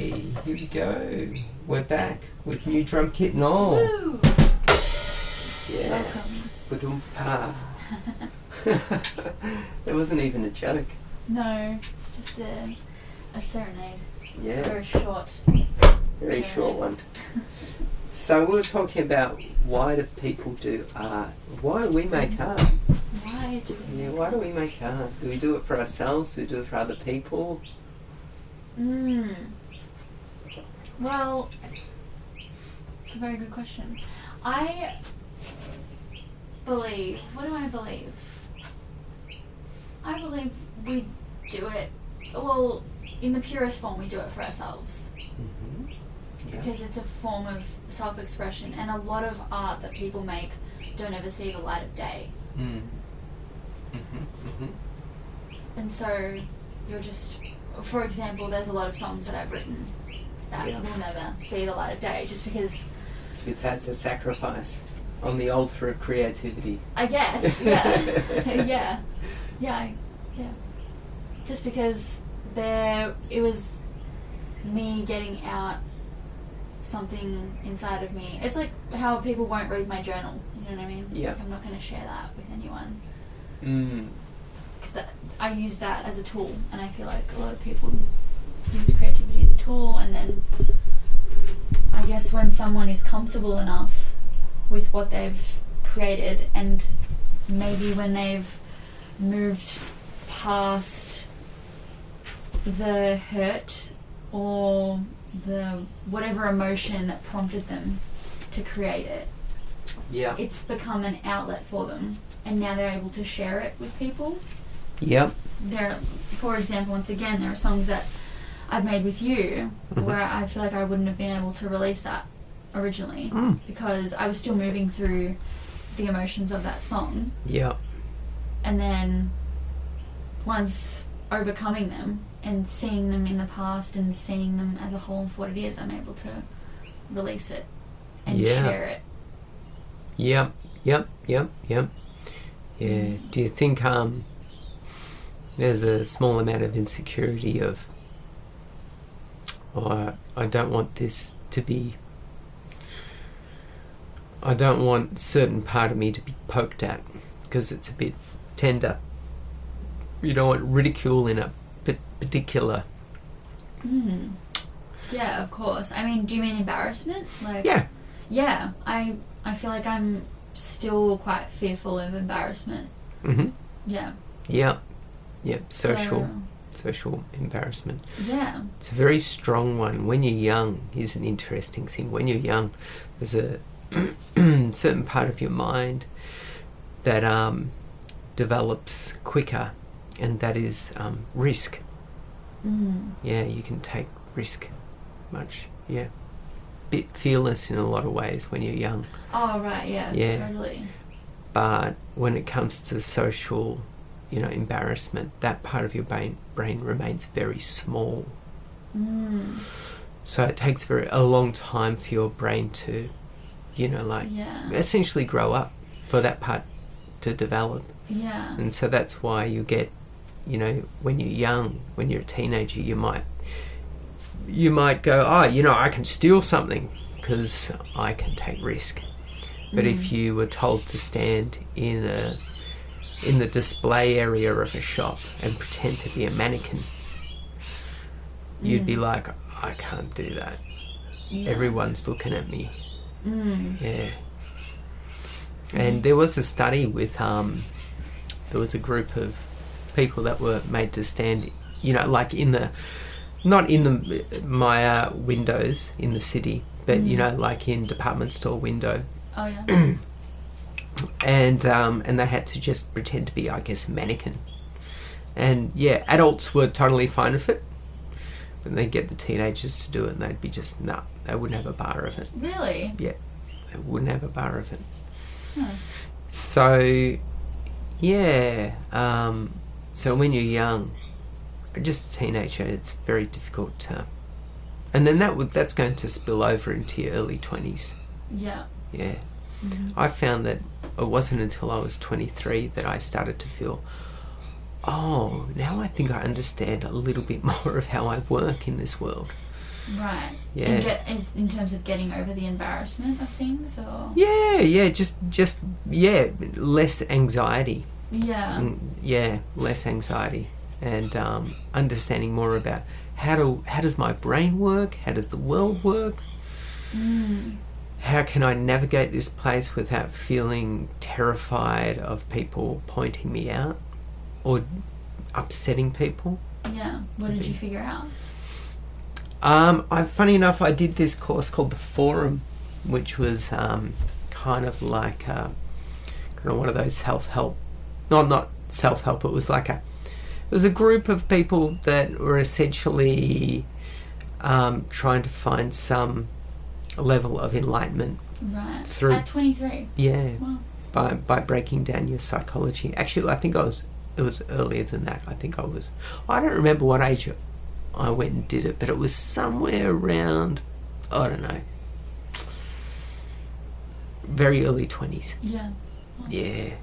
Okay, here we go. We're back with new drum kit and all. Woo! Yeah. Welcome. Ba-dum-pa. That wasn't even a joke. No, it's just a serenade. Yeah. Very short. Very short one. So we were talking about why do people do art? Why do we make art? Why do we? Yeah, why do we make art? Do we do it for ourselves? Do we do it for other people? Well, it's a very good question. I believe. What do I believe? I believe we do it. Well, in the purest form, we do it for ourselves. Mm-hmm. Yeah. Because it's a form of self-expression, and a lot of art that people make don't ever see the light of day. And so you're just, for example, there's a lot of songs that I've written that will never see the light of day, just because That's a sacrifice on the altar of creativity. I guess, yeah. Just because it was me getting out something inside of me. It's like how people won't read my journal, you know what I mean? Yeah. Like, I'm not going to share that with anyone. Mm. Because I use that as a tool, and I feel like a lot of people use creativity as a tool, and then I guess when someone is comfortable enough with what they've created, and maybe when they've moved past the hurt or the whatever emotion that prompted them to create it, it's become an outlet for them, and now they're able to share it with people. For example, once again, there are songs that I've made with you where I feel like I wouldn't have been able to release that originally because I was still moving through the emotions of that song. And then once overcoming them and seeing them in the past and seeing them as a whole for what it is, I'm able to release it and share it. Yep. Do you think there's a small amount of insecurity of, I don't want this to be, I don't want certain part of me to be poked at because it's a bit tender. You don't want ridicule in a particular. Yeah, of course. I mean, do you mean embarrassment? Like, yeah. I feel like I'm still quite fearful of embarrassment. Social embarrassment. Yeah. It's a very strong one. When you're young is an interesting thing. When you're young, there's a certain part of your mind that develops quicker, and that is risk. Yeah, you can take risk much. Bit fearless in a lot of ways when you're young. Oh, right, yeah. Totally. But when it comes to social, embarrassment, that part of your brain remains very small. So it takes a long time for your brain to, essentially grow up, for that part to develop. Yeah. And so that's why you get, when you're young, when you're a teenager, you might go, I can steal something because I can take risk. But if you were told to stand in the display area of a shop and pretend to be a mannequin, you'd be like, I can't do that. Everyone's looking at me. And there was a study with there was a group of people that were made to stand, like not in the Maya windows in the city, but like in department store window. Oh yeah. And they had to just pretend to be, I guess, a mannequin. And adults were totally fine with it, but they'd get the teenagers to do it, and they'd be just they wouldn't have a bar of it. Really? Yeah, they wouldn't have a bar of it. Huh. So when you're young, just a teenager, it's very difficult to, and then that's going to spill over into your early 20s. Yeah. I found that it wasn't until I was 23 that I started to feel, now I think I understand a little bit more of how I work in this world. Right. Yeah. And in terms of getting over the embarrassment of things, or just less anxiety. Yeah. Less anxiety, and understanding more about how does my brain work? How does the world work? How can I navigate this place without feeling terrified of people pointing me out or upsetting people? Yeah. What did you figure out? Funny enough, I did this course called the Forum, which was kind of like one of those self-help. No, not self-help. It was like it was a group of people that were essentially trying to find some level of enlightenment. Right. Through, at 23. Yeah. Wow. By breaking down your psychology. Actually, I think it was earlier than that. I don't remember what age I went and did it, but it was somewhere around, I don't know, very early 20s. Yeah. Wow. Yeah.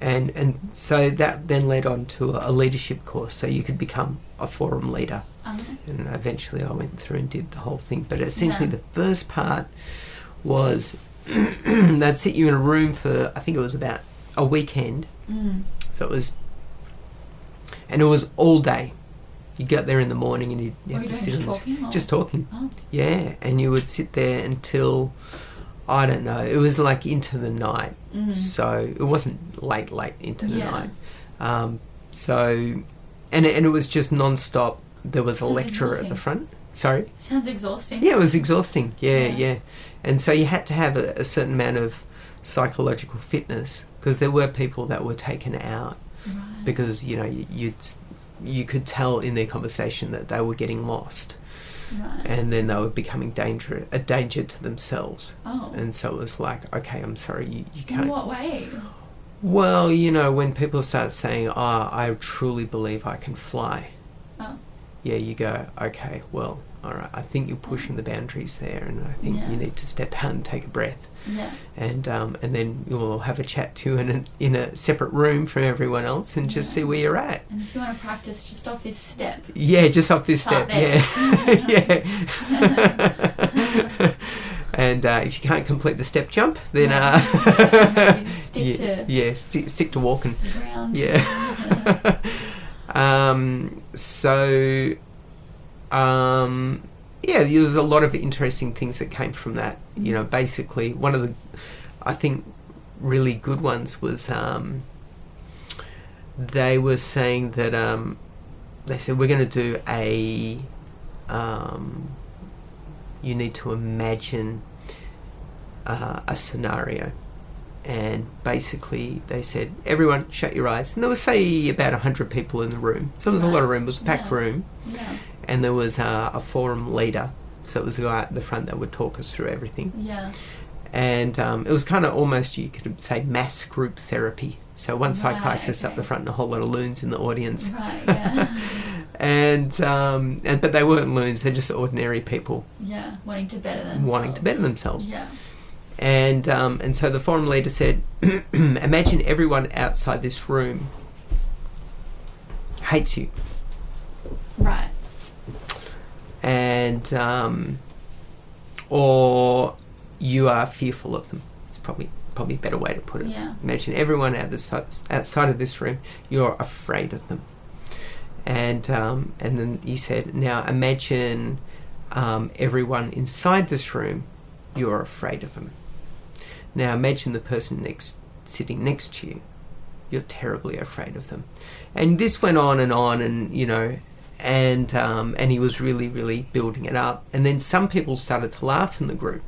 And so that then led on to a leadership course, so you could become a forum leader. And eventually I went through and did the whole thing. But essentially the first part was they'd sit you in a room for, I think it was about a weekend. So it was all day. You got there in the morning and you have to sit just talking. Oh. Yeah, and you would sit there until, I don't know, it was like into the night. So it wasn't late into the night. So it was just non-stop. There was a lecturer at the front. Sorry? Sounds exhausting. Yeah, it was exhausting. Yeah. And so you had to have a certain amount of psychological fitness, because there were people that were taken out because, you could tell in their conversation that they were getting lost. Right. And then they were becoming a danger to themselves. Oh. And so it was like, okay, I'm sorry, you can't. In what way? Well, when people start saying, I truly believe I can fly. Oh. Yeah, you go, okay, well, all right, I think you're pushing the boundaries there, and I think you need to step out and take a breath. Yeah. And then you'll have a chat to in a separate room from everyone else and just see where you're at. And if you want to practice just off this step. Yeah, just off this step. There. Yeah. And if you can't complete the step jump, then stick to walking. The ground. Yeah. There was a lot of interesting things that came from that. Basically, one of the, I think, really good ones was they were saying that they said, we're going to do you need to imagine a scenario. And basically they said, everyone shut your eyes. And there was, say, about 100 people in the room. So it was a lot of room. It was a packed room. Yeah. And there was a forum leader. So it was a guy at the front that would talk us through everything. Yeah. And it was kind of almost, you could say, mass group therapy. So one psychiatrist up the front and a whole lot of loons in the audience. Right, yeah. But they weren't loons, they're just ordinary people. Yeah, wanting to better themselves. Yeah. And so the forum leader said, imagine everyone outside this room hates you. Right. And or you are fearful of them. It's probably a better way to put it. Yeah. Imagine everyone outside of this room, you're afraid of them. And then he said, now imagine everyone inside this room, you're afraid of them. Now imagine the person sitting next to you, you're terribly afraid of them. And this went on, and he was really, really building it up. And then some people started to laugh in the group.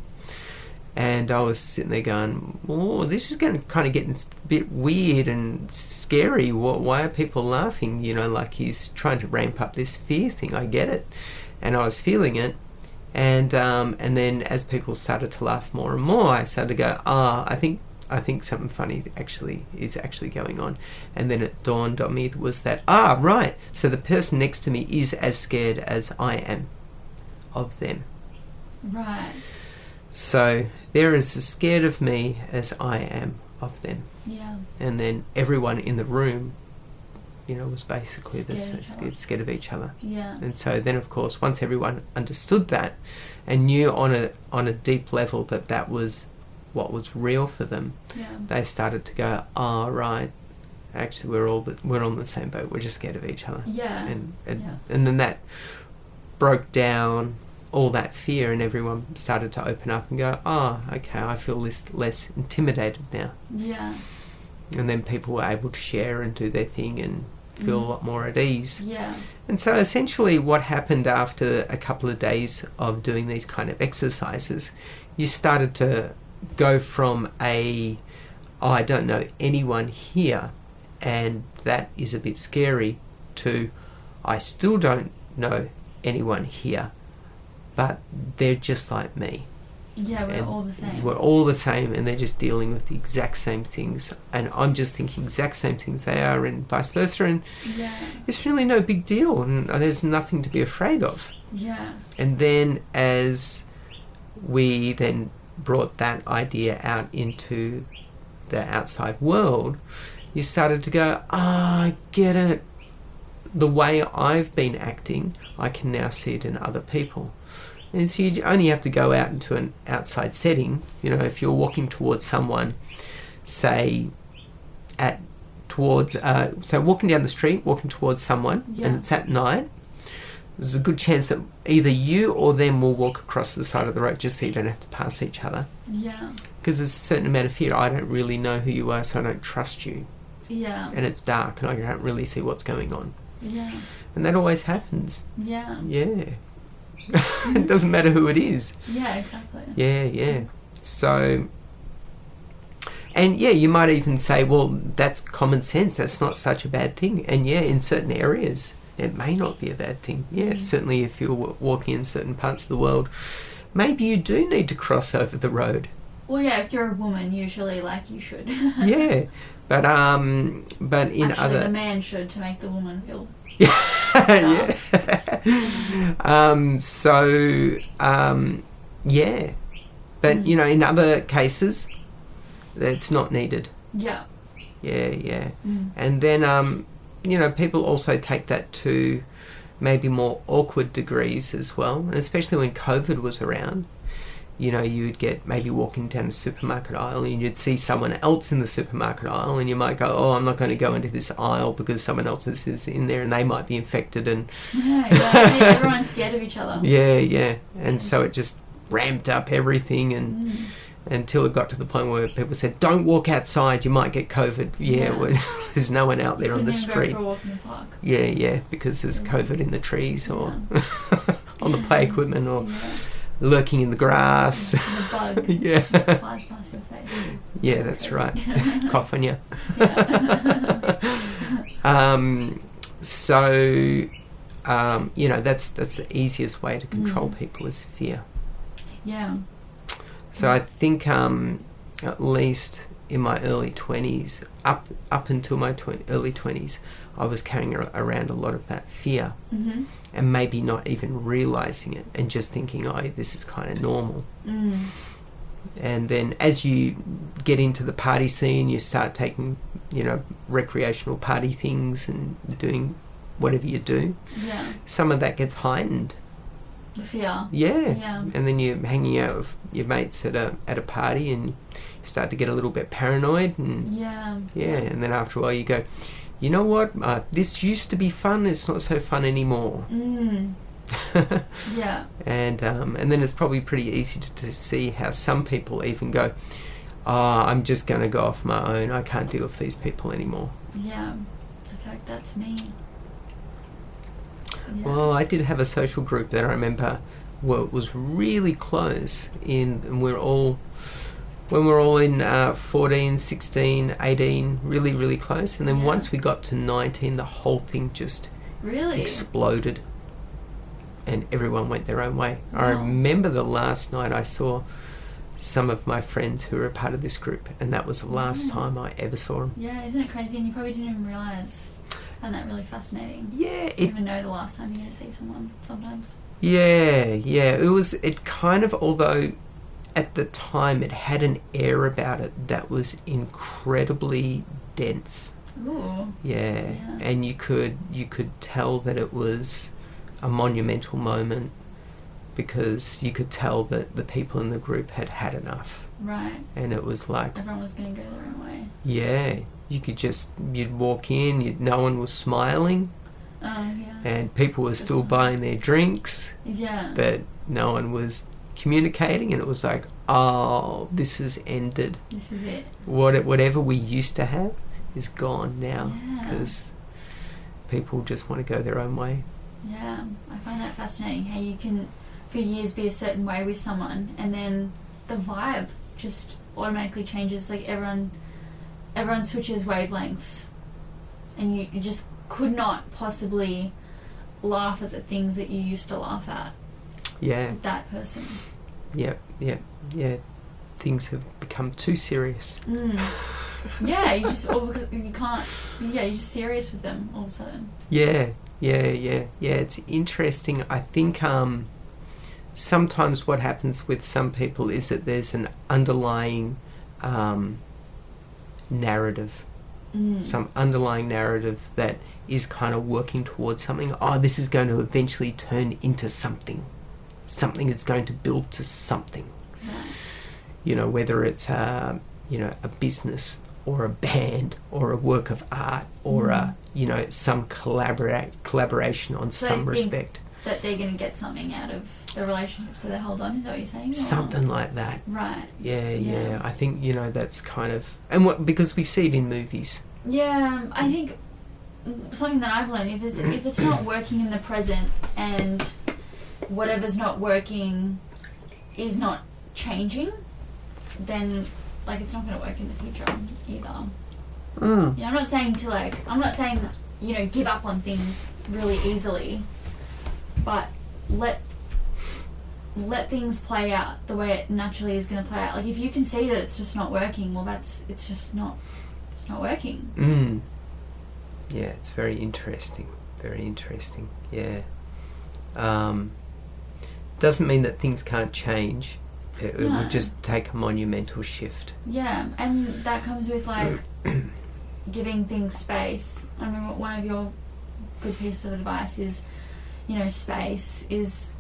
And I was sitting there going, oh, this is going to kind of get a bit weird and scary. Why are people laughing? Like he's trying to ramp up this fear thing. I get it. And I was feeling it. And then as people started to laugh more and more, I started to go, I think something funny is actually going on. And then it dawned on me was that, right, so the person next to me is as scared as I am of them. Right. So they're as scared of me as I am of them. Yeah. And then everyone in the room was basically scared of each other. Yeah. And so then, of course, once everyone understood that and knew on a deep level that was what was real for them, they started to go, oh, right, actually we're on the same boat. We're just scared of each other. Yeah. And then that broke down all that fear, and everyone started to open up and go, oh, okay, I feel less intimidated now. Yeah. And then people were able to share and do their thing and feel a lot more at ease. Yeah. And so essentially what happened after a couple of days of doing these kind of exercises, you started to go from I don't know anyone here, and that is a bit scary, to I still don't know anyone here, but they're just like me. Yeah, we're all the same. We're all the same, and they're just dealing with the exact same things, and I'm just thinking exact same things they are, and vice versa, and it's really no big deal, and there's nothing to be afraid of. Yeah. And then as we then brought that idea out into the outside world, you started to go, I get it. The way I've been acting, I can now see it in other people. And so you only have to go out into an outside setting. If you're walking towards someone, say walking down the street, walking towards someone, and it's at night, there's a good chance that either you or them will walk across the side of the road just so you don't have to pass each other. Yeah. Because there's a certain amount of fear. I don't really know who you are, so I don't trust you. Yeah. And it's dark, and I can't really see what's going on. Yeah. And that always happens. Yeah. Yeah. It doesn't matter who it is. Yeah, exactly. Yeah. So, and you might even say, well, that's common sense. That's not such a bad thing. And in certain areas, it may not be a bad thing. Yeah, certainly if you're walking in certain parts of the world, maybe you do need to cross over the road. Well, yeah, if you're a woman, usually, you should. Yeah, but in actually, the man should, to make the woman feel. Yeah. But in other cases, it's not needed. Yeah. Yeah. And then people also take that to maybe more awkward degrees as well, and especially when COVID was around. You'd get maybe walking down a supermarket aisle and you'd see someone else in the supermarket aisle, and you might go, oh, I'm not going to go into this aisle because someone else is in there and they might be infected. And everyone's scared of each other. Yeah. And so it just ramped up everything, and until it got to the point where people said, don't walk outside, you might get COVID. There's no one out there on the street. Go for a walk in the park. Yeah, because there's COVID in the trees or on the play equipment or lurking in the grass. The bug. Yeah. That flies past your face. Yeah, that's right. Cough on you. That's the easiest way to control people is fear. Yeah. So I think at least in my early 20s, up until my early 20s, I was carrying around a lot of that fear, and maybe not even realising it, and just thinking, oh, this is kind of normal. And then as you get into the party scene, you start taking, recreational party things and doing whatever you do. Yeah. Some of that gets heightened. The fear. Yeah. And then you're hanging out with your mates at a party, and you start to get a little bit paranoid, and and then after a while you go, you know what? This used to be fun. It's not so fun anymore. Yeah. And then it's probably pretty easy to see how some people even go, I'm just going to go off my own. I can't deal with these people anymore. Yeah. I feel like that's me. Yeah. Well, I did have a social group that I remember was really close in, and when we're all in 14, 16, 18, really, really close. And then once we got to 19, the whole thing just exploded, and everyone went their own way. Wow. I remember the last night I saw some of my friends who were a part of this group, and that was the last time I ever saw them. Yeah, isn't it crazy? And you probably didn't even realise. I find that really fascinating. Yeah. You even know the last time you're going to see someone sometimes. Yeah. It kind of, although at the time it had an air about it that was incredibly dense. Ooh. Yeah. And you could tell that it was a monumental moment because you could tell that the people in the group had had enough. Right. And it was like... everyone was going to go their own way. Yeah. You'd walk in, no one was smiling. Oh, yeah. And people were still buying their drinks. Yeah. But no one was communicating, and it was like, oh, this has ended. This is it. Whatever we used to have is gone now because Yeah. people just want to go their own way. Yeah. I find that fascinating how you can, for years, be a certain way with someone and then the vibe just automatically changes. Like everyone switches wavelengths and you just could not possibly laugh at the things that you used to laugh at. Yeah. With that person. Yeah. Things have become too serious. Yeah, you can't. Yeah, you're just serious with them all of a sudden. Yeah. It's interesting. I think sometimes what happens with some people is that there's an underlying narrative. Some underlying narrative that is kind of working towards something. Oh, this is going to eventually turn into something. Something that's going to build to something. Right. Whether it's a business or a band or a work of art or some collaboration on So some you think respect. that they're going to get something out of the relationship, so they hold on. Is that what you're saying? Something like that. Right. Yeah. I think that's kind of because we see it in movies. Yeah, I think something that I've learned, if it's not working in the present and whatever's not working is not changing, then it's not going to work in the future either. I'm not saying give up on things really easily, but let things play out the way it naturally is going to play out. Like if you can see that it's just not working, well it's not working. Yeah, it's very interesting. Yeah. Doesn't mean that things can't change. It would just take a monumental shift. Yeah, and that comes with giving things space. I remember one of your good pieces of advice is, space is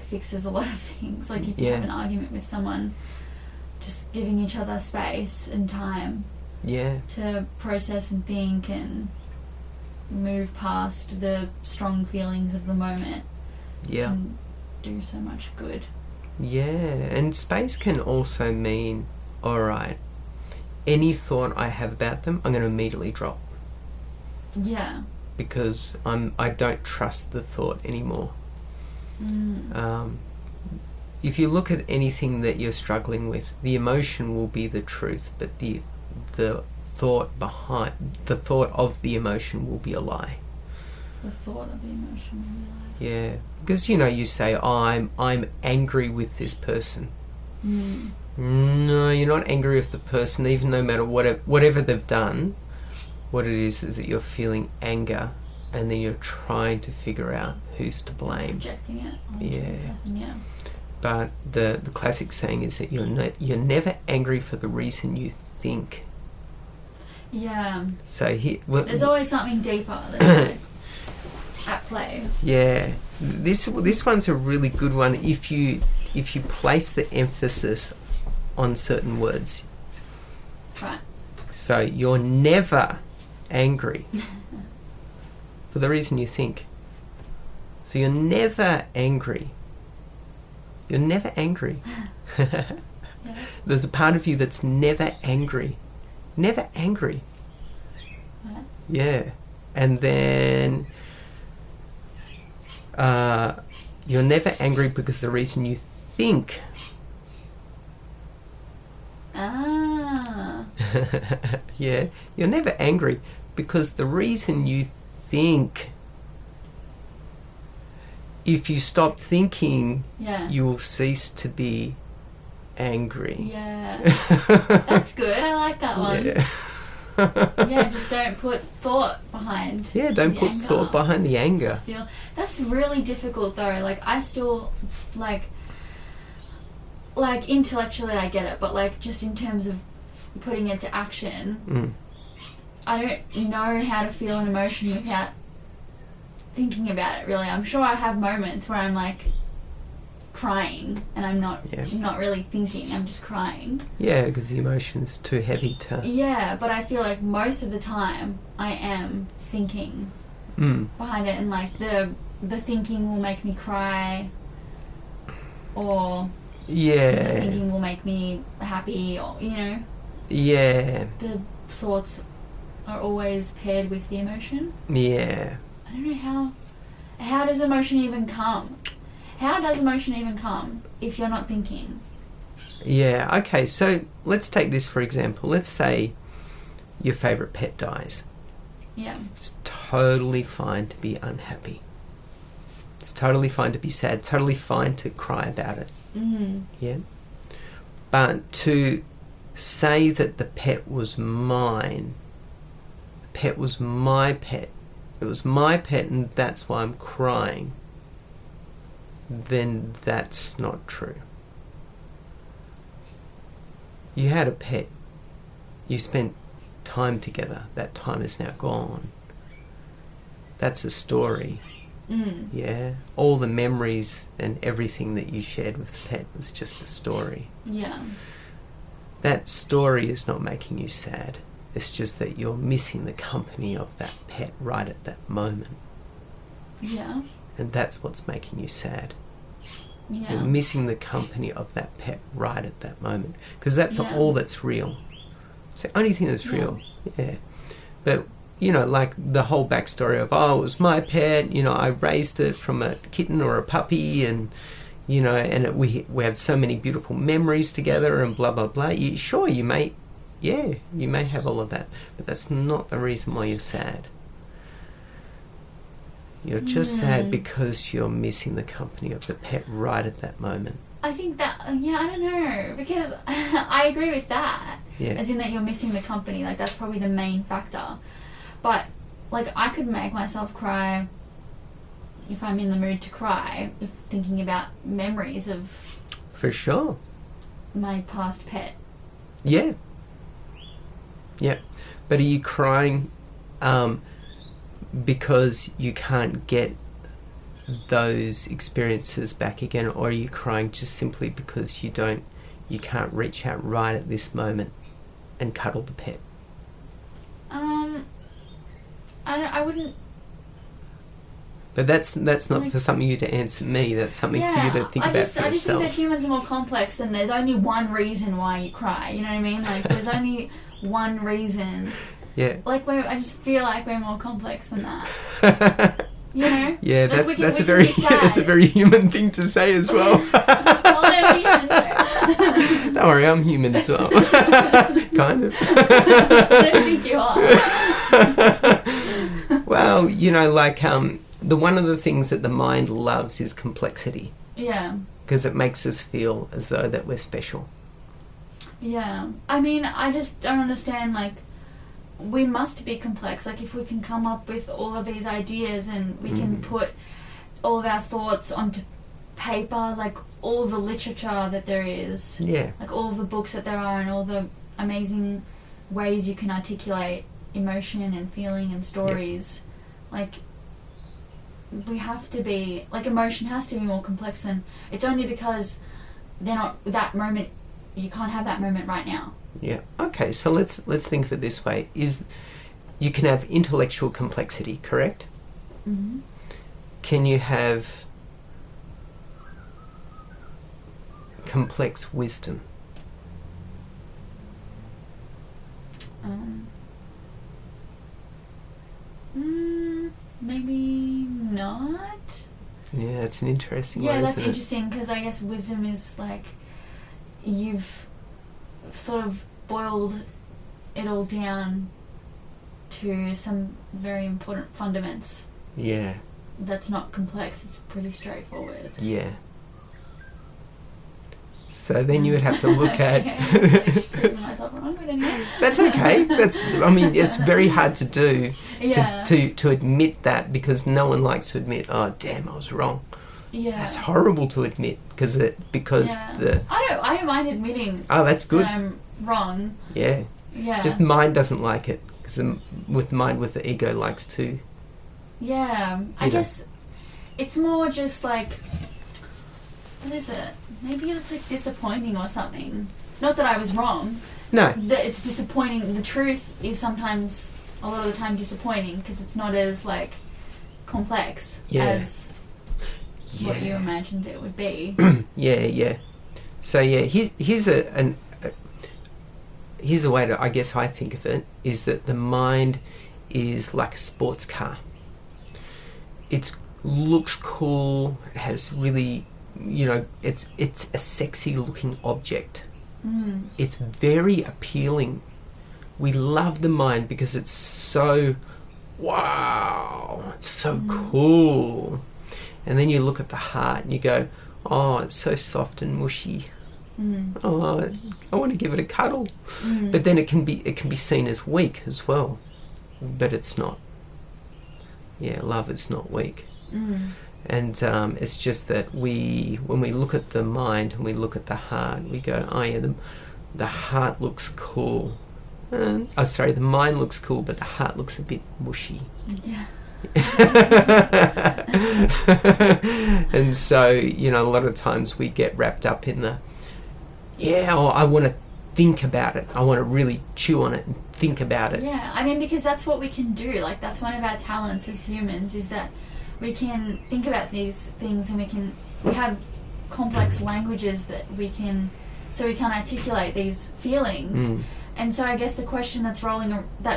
fixes a lot of things. Like if you have an argument with someone, just giving each other space and time to process and think and move past the strong feelings of the moment can do so much good. Yeah, and space can also mean, alright, any thought I have about them, I'm going to immediately drop. Yeah. Because I don't trust the thought anymore. If you look at anything that you're struggling with, the emotion will be the truth, but the thought of the emotion will be a lie. The thought of the emotion will be a lie. Yeah, because you say, I'm angry with this person. No, you're not angry with the person, even no matter whatever they've done. What it is that you're feeling anger, and then you're trying to figure out who's to blame. Projecting it onto the person, yeah. But the classic saying is that you're never angry for the reason you think. Yeah. So there's always something deeper that's at play. Yeah. This one's a really good one if you place the emphasis on certain words. Right. So you're never angry for the reason you think. So you're never angry. You're never angry. There's a part of you that's never angry. Never angry. Right. Yeah. And then you're never angry because the reason you think. Yeah. You're never angry because the reason you think. If you stop thinking, you will cease to be angry. Yeah. That's good. I like that one. Yeah. Just don't put thought behind. Yeah, don't put thought behind the anger. That's really difficult though. I still intellectually I get it, but just in terms of putting it to action, I don't know how to feel an emotion without thinking about it, really. I'm sure I have moments where I'm like crying and I'm not really thinking, I'm just crying. Yeah, because the emotion's too heavy to... Yeah, but I feel like most of the time I am thinking behind it, and like the thinking will make me cry, or the thinking will make me happy, or, you know. Yeah. The thoughts are always paired with the emotion. Yeah. I don't know how does emotion even come? How does emotion even come if you're not thinking? Yeah, okay, so let's take this for example. Let's say your favourite pet dies. Yeah. It's totally fine to be unhappy. It's totally fine to be sad. Totally fine to cry about it. Mm-hmm. Yeah. But to say that the pet was mine, the pet was my pet, it was my pet and that's why I'm crying, then that's not true. You had a pet. You spent time together. That time is now gone. That's a story. Yeah. All the memories and everything that you shared with the pet was just a story. Yeah. That story is not making you sad. It's just that you're missing the company of that pet right at that moment. Yeah. And that's what's making you sad. Yeah. You're missing the company of that pet right at that moment. Because that's all that's real. It's the only thing that's real. Yeah. But, you know, like the whole backstory of, oh, it was my pet, you know, I raised it from a kitten or a puppy, and, you know, and we have so many beautiful memories together and blah, blah, blah. You may have all of that. But that's not the reason why you're sad. You're just sad because you're missing the company of the pet right at that moment. I think that, I don't know, because I agree with that. Yeah. As in that you're missing the company, like that's probably the main factor. But, like, I could make myself cry if I'm in the mood to cry, if thinking about memories of... For sure. My past pet. Yeah. Yeah. But are you crying because you can't get those experiences back again, or are you crying just simply because you can't reach out right at this moment and cuddle the pet? I wouldn't. But that's not for something you to answer me. That's something for you to think about for yourself. I just think that humans are more complex, and there's only one reason why you cry. You know what I mean? Like, there's only one reason. Yeah. Like, I just feel like we're more complex than that. You know? Yeah, like that's a very human thing to say as well. Well, they're human. Don't worry, I'm human as well. Kind of. I don't think you are. Well, you know, like one of the things that the mind loves is complexity. Yeah. Because it makes us feel as though that we're special. Yeah. I mean, I just don't understand, like, we must be complex. Like, if we can come up with all of these ideas and we can put all of our thoughts onto paper, like all the literature that there is, like all of the books that there are, and all the amazing ways you can articulate emotion and feeling and stories, like, we have to be, like, emotion has to be more complex than, it's only because they're not, that moment, you can't have that moment right now. Yeah. Okay, so let's think of it this way. You can have intellectual complexity, correct? Mm-hmm. Can you have complex wisdom? Maybe not. Yeah, it's an interesting one, that's isn't it? interesting, because I guess wisdom is like, you've sort of boiled it all down to some very important fundamentals. Yeah. That's not complex, it's pretty straightforward. Yeah. So then you would have to look at... proving myself wrong, but anyway. That's okay. It's very hard to do, to admit that, because no one likes to admit, oh damn, I was wrong. Yeah. That's horrible to admit, because I don't mind admitting that's good. that I'm wrong. Yeah. Yeah. Just mind doesn't like it, Because with the mind, with the ego, likes to... Yeah, I guess it's more just like, what is it? Maybe it's like disappointing or something. Not that I was wrong. No. That it's disappointing. The truth is sometimes, a lot of the time, disappointing because it's not as like complex as what you imagined it would be. Yeah. So here's a way to, I guess I think of it, is that the mind is like a sports car. It looks cool. It has really, it's a sexy looking object. It's very appealing. We love the mind because it's so, wow, it's so cool. And then you look at the heart and you go, oh, it's so soft and mushy. Oh, I want to give it a cuddle. But then it can be seen as weak as well. But it's not. Yeah, love is not weak. And it's just that when we look at the mind and we look at the heart, we go, oh yeah, the heart looks cool. The mind looks cool, but the heart looks a bit mushy. Yeah. And so, a lot of times we get wrapped up in I want to think about it. I want to really chew on it and think about it. Yeah, I mean, because that's what we can do. Like, that's one of our talents as humans, is that we can think about these things, and we have complex languages that we can articulate these feelings. And so I guess the question that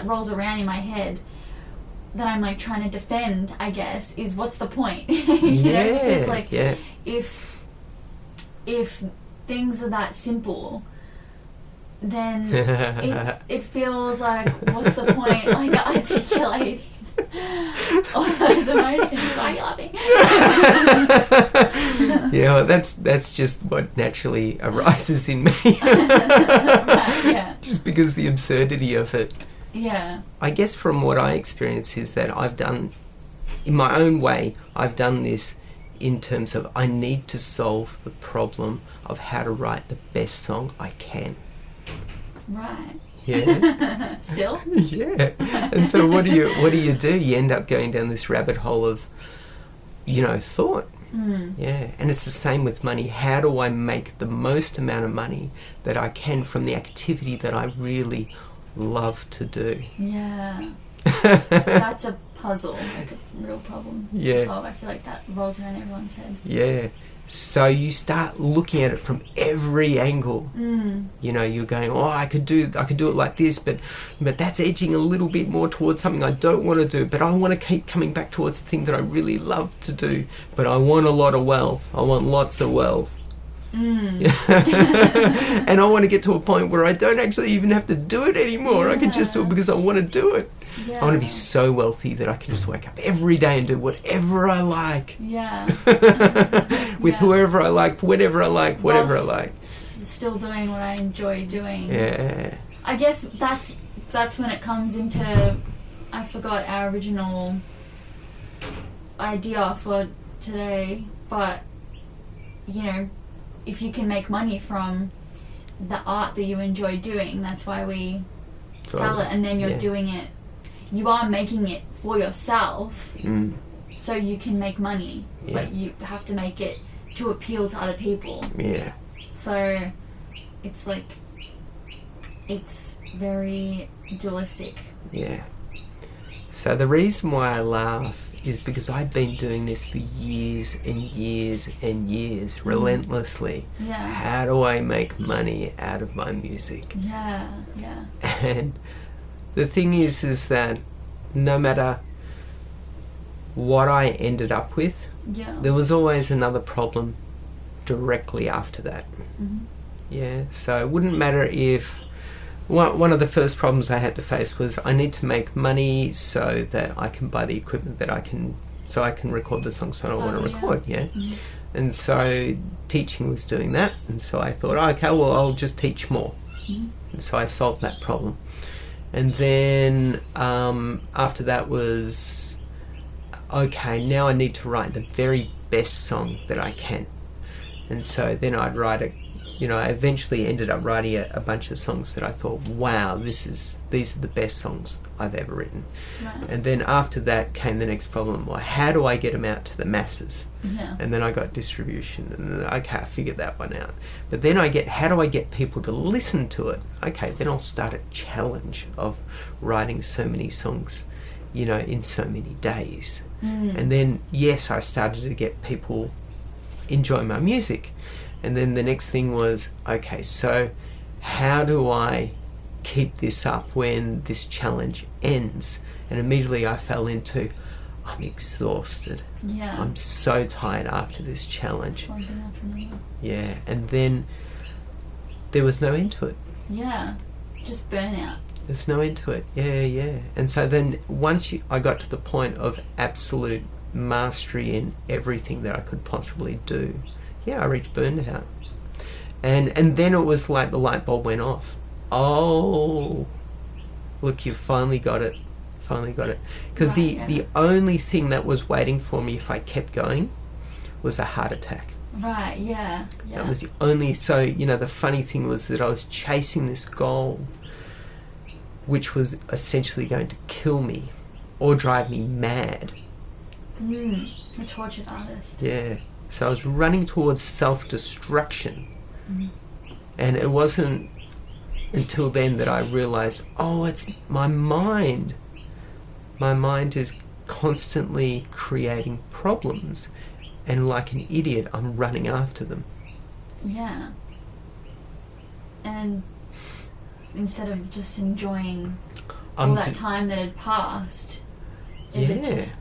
rolls around in my head that I'm like trying to defend, I guess, is what's the point? Because like if things are that simple, then it feels like, what's the point? Like, articulating all those emotions. Why are you laughing? Yeah, that's just what naturally arises in me. Right, yeah. Just because the absurdity of it. Yeah. I guess from what I experience is that I've done, in my own way, I've done this in terms of I need to solve the problem of how to write the best song I can. Right. Yeah. Still? Yeah. And so what do you do? You end up going down this rabbit hole of, thought. Yeah. And it's the same with money. How do I make the most amount of money that I can from the activity that I really love to do? Yeah. That's a puzzle, like a real problem to solve. I feel like that rolls around everyone's head. Yeah. So you start looking at it from every angle. You're going, oh, I could do it like this, but that's edging a little bit more towards something I don't want to do, but I want to keep coming back towards the thing that I really love to do, but I want a lot of wealth. I want lots of wealth. And I want to get to a point where I don't actually even have to do it anymore. I can just do it because I want to do it. I want to be so wealthy that I can just wake up every day and do whatever I like. With whoever I like, for whatever I like, whatever I like. Still doing what I enjoy doing. Yeah. I guess that's when it comes into, I forgot our original idea for today, but if you can make money from the art that you enjoy doing, that's why we sell it, and then you're doing it, you are making it for yourself, so you can make money, but you have to make it to appeal to other people. Yeah. So it's like, it's very dualistic. Yeah. So the reason why I laugh is because I've been doing this for years and years and years, relentlessly. Yeah. How do I make money out of my music? Yeah. And the thing is that no matter what I ended up with, there was always another problem directly after that. Yeah. So it wouldn't matter if one of the first problems I had to face was I need to make money so that I can buy the equipment that I can record the songs that I want to record. And so teaching was doing that, and so I thought, okay, well, I'll just teach more. And so I solved that problem. And then after that was, okay, now I need to write the very best song that I can. And so then I'd write You know, I eventually ended up writing a bunch of songs that I thought, wow, these are the best songs I've ever written. Right. And then after that came the next problem. Well, how do I get them out to the masses? Yeah. And then I got distribution, and then, okay, I figured that one out. But then how do I get people to listen to it? Okay, then I'll start a challenge of writing so many songs, you know, in so many days. And then, yes, I started to get people enjoy my music. And then the next thing was, okay, so how do I keep this up when this challenge ends? And immediately I fell into, I'm exhausted. Yeah. I'm so tired after this challenge. One thing after another. Yeah, and then there was no end to it. Yeah. Just burnout. There's no end to it. Yeah. And so then once I got to the point of absolute mastery in everything that I could possibly do, yeah, I reached burnout. And then it was like the light bulb went off. Oh, look, you finally got it. Because the only thing that was waiting for me if I kept going was a heart attack. Right, yeah. That was the only... So, you know, the funny thing was that I was chasing this goal which was essentially going to kill me or drive me mad. A tortured artist. Yeah. So I was running towards self-destruction. And it wasn't until then that I realized, oh, it's my mind. My mind is constantly creating problems, and like an idiot, I'm running after them. Yeah. And instead of just enjoying all that time that had passed, it had just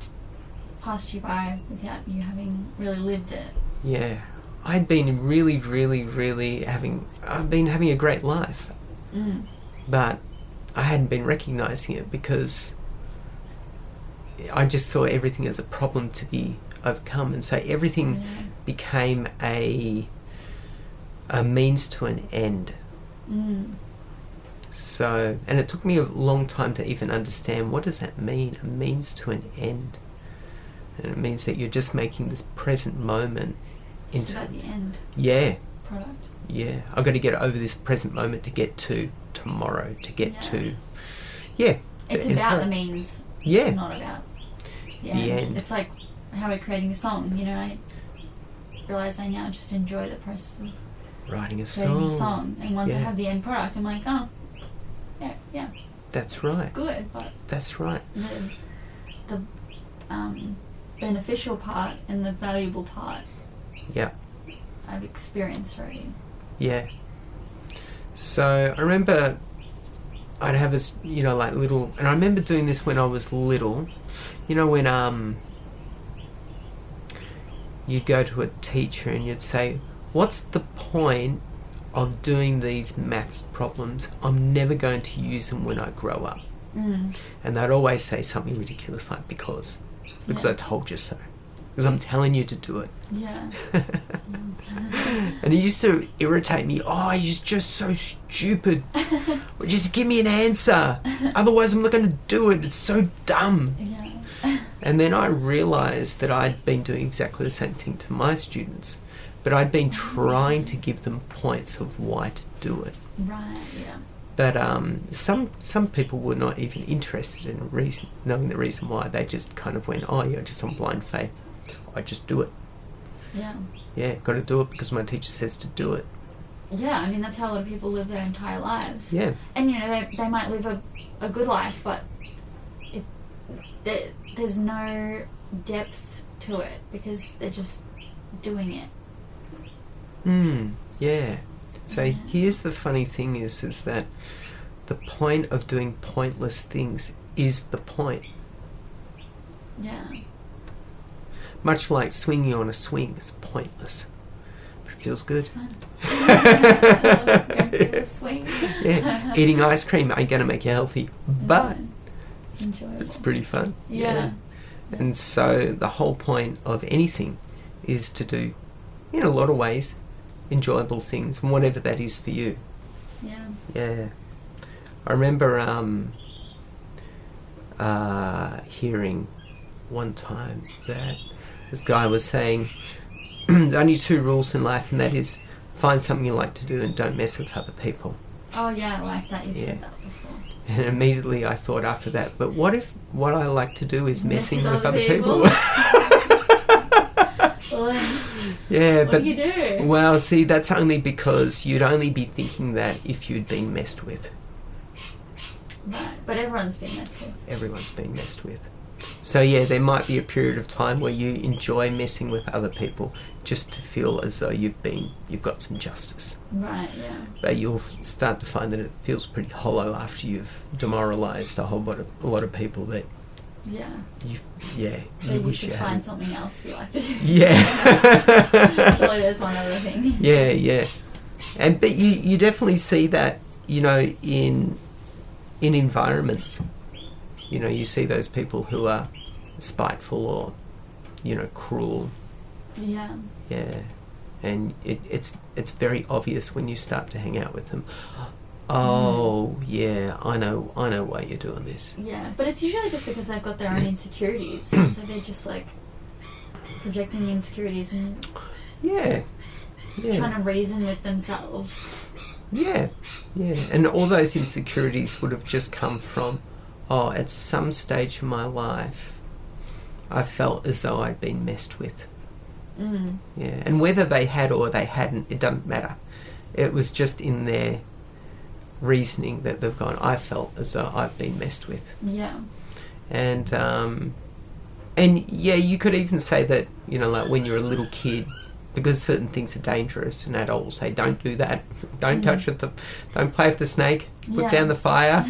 passed you by without you having really lived it. Yeah. I'd been really I've been having a great life. But I hadn't been recognizing it because I just saw everything as a problem to be overcome, and so everything became a means to an end. So, and it took me a long time to even understand, what does that mean, a means to an end? And it means that you're just making this present moment into about the end product. Yeah, I've got to get over this present moment to get to tomorrow, to get to it's about the means. It's not about the end. It's like how we're creating a song, you know. I realise I now just enjoy the process of writing a song, and once I have the end product, I'm like, oh, yeah. That's right. Good, but that's right. The beneficial part and the valuable part. Yeah. I've experienced already. Yeah. So I remember I'd have this, you know, like little, and I remember doing this when I was little, you know, when you'd go to a teacher and you'd say, what's the point of doing these maths problems? I'm never going to use them when I grow up. And they'd always say something ridiculous like, because I told you so. Because I'm telling you to do it. Yeah. And it used to irritate me. Oh, you're just so stupid. Just give me an answer. Otherwise I'm not going to do it. It's so dumb. Yeah. And then I realised that I'd been doing exactly the same thing to my students. But I'd been trying to give them points of why to do it. Right, yeah. But some people were not even interested in knowing the reason why. They just kind of went, oh, you're just on blind faith. I just do it. Yeah. Yeah, got to do it because my teacher says to do it. Yeah, I mean, that's how a lot of people live their entire lives. Yeah. And, you know, they might live a good life, but there's no depth to it because they're just doing it. Yeah. So here's the funny thing is that the point of doing pointless things is the point. Yeah. Much like swinging on a swing is pointless, but it feels good. Swing. Yeah. Eating ice cream ain't gonna make you healthy, but it's enjoyable. It's pretty fun. Yeah. And so the whole point of anything is to do, in a lot of ways, enjoyable things, whatever that is for you. Yeah. Yeah. I remember hearing one time that this guy was saying there's only two rules in life, and that is find something you like to do and don't mess with other people. Oh yeah, I like that. You've said that before. And immediately I thought after that, but what if what I like to do is messing with other people? Well, then, yeah, what do you do? Well, see, that's only because you'd only be thinking that if you'd been messed with. Right, but everyone's been messed with. Everyone's been messed with. So yeah, there might be a period of time where you enjoy messing with other people just to feel as though you've got some justice. Right, yeah. But you'll start to find that it feels pretty hollow after you've demoralised a lot of people that yeah. So you wish should you find hadn't. something else you like to do. Yeah. Surely there's one other thing. Yeah. But you definitely see that, in environments. You see those people who are spiteful or, cruel. Yeah. Yeah. And it's very obvious when you start to hang out with them. Oh, yeah, I know why you're doing this. Yeah, but it's usually just because they've got their own insecurities. So they're just like projecting insecurities and trying to reason with themselves. Yeah. And all those insecurities would have just come from, at some stage in my life, I felt as though I'd been messed with. Mm. Yeah, and whether they had or they hadn't, it doesn't matter. It was just in their reasoning that they've gone, I felt as though I've been messed with. Yeah. And yeah, you could even say that, like when you're a little kid, because certain things are dangerous, an adult will say, don't do that, don't touch with don't play with the snake, put down the fire,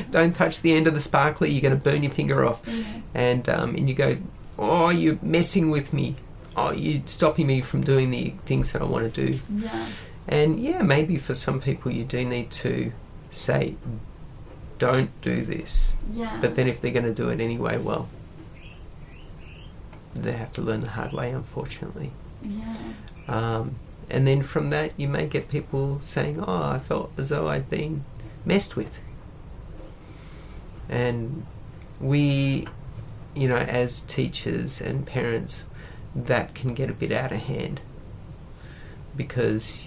don't touch the end of the sparkler, you're going to burn your finger off. And you go, oh, you're messing with me, oh, you're stopping me from doing the things that I want to do. Yeah. And yeah, maybe for some people you do need to say, don't do this. Yeah. But then if they're going to do it anyway, well, they have to learn the hard way, unfortunately. Yeah. And then from that, you may get people saying, oh, I felt as though I'd been messed with. And we, as teachers and parents, that can get a bit out of hand. Because,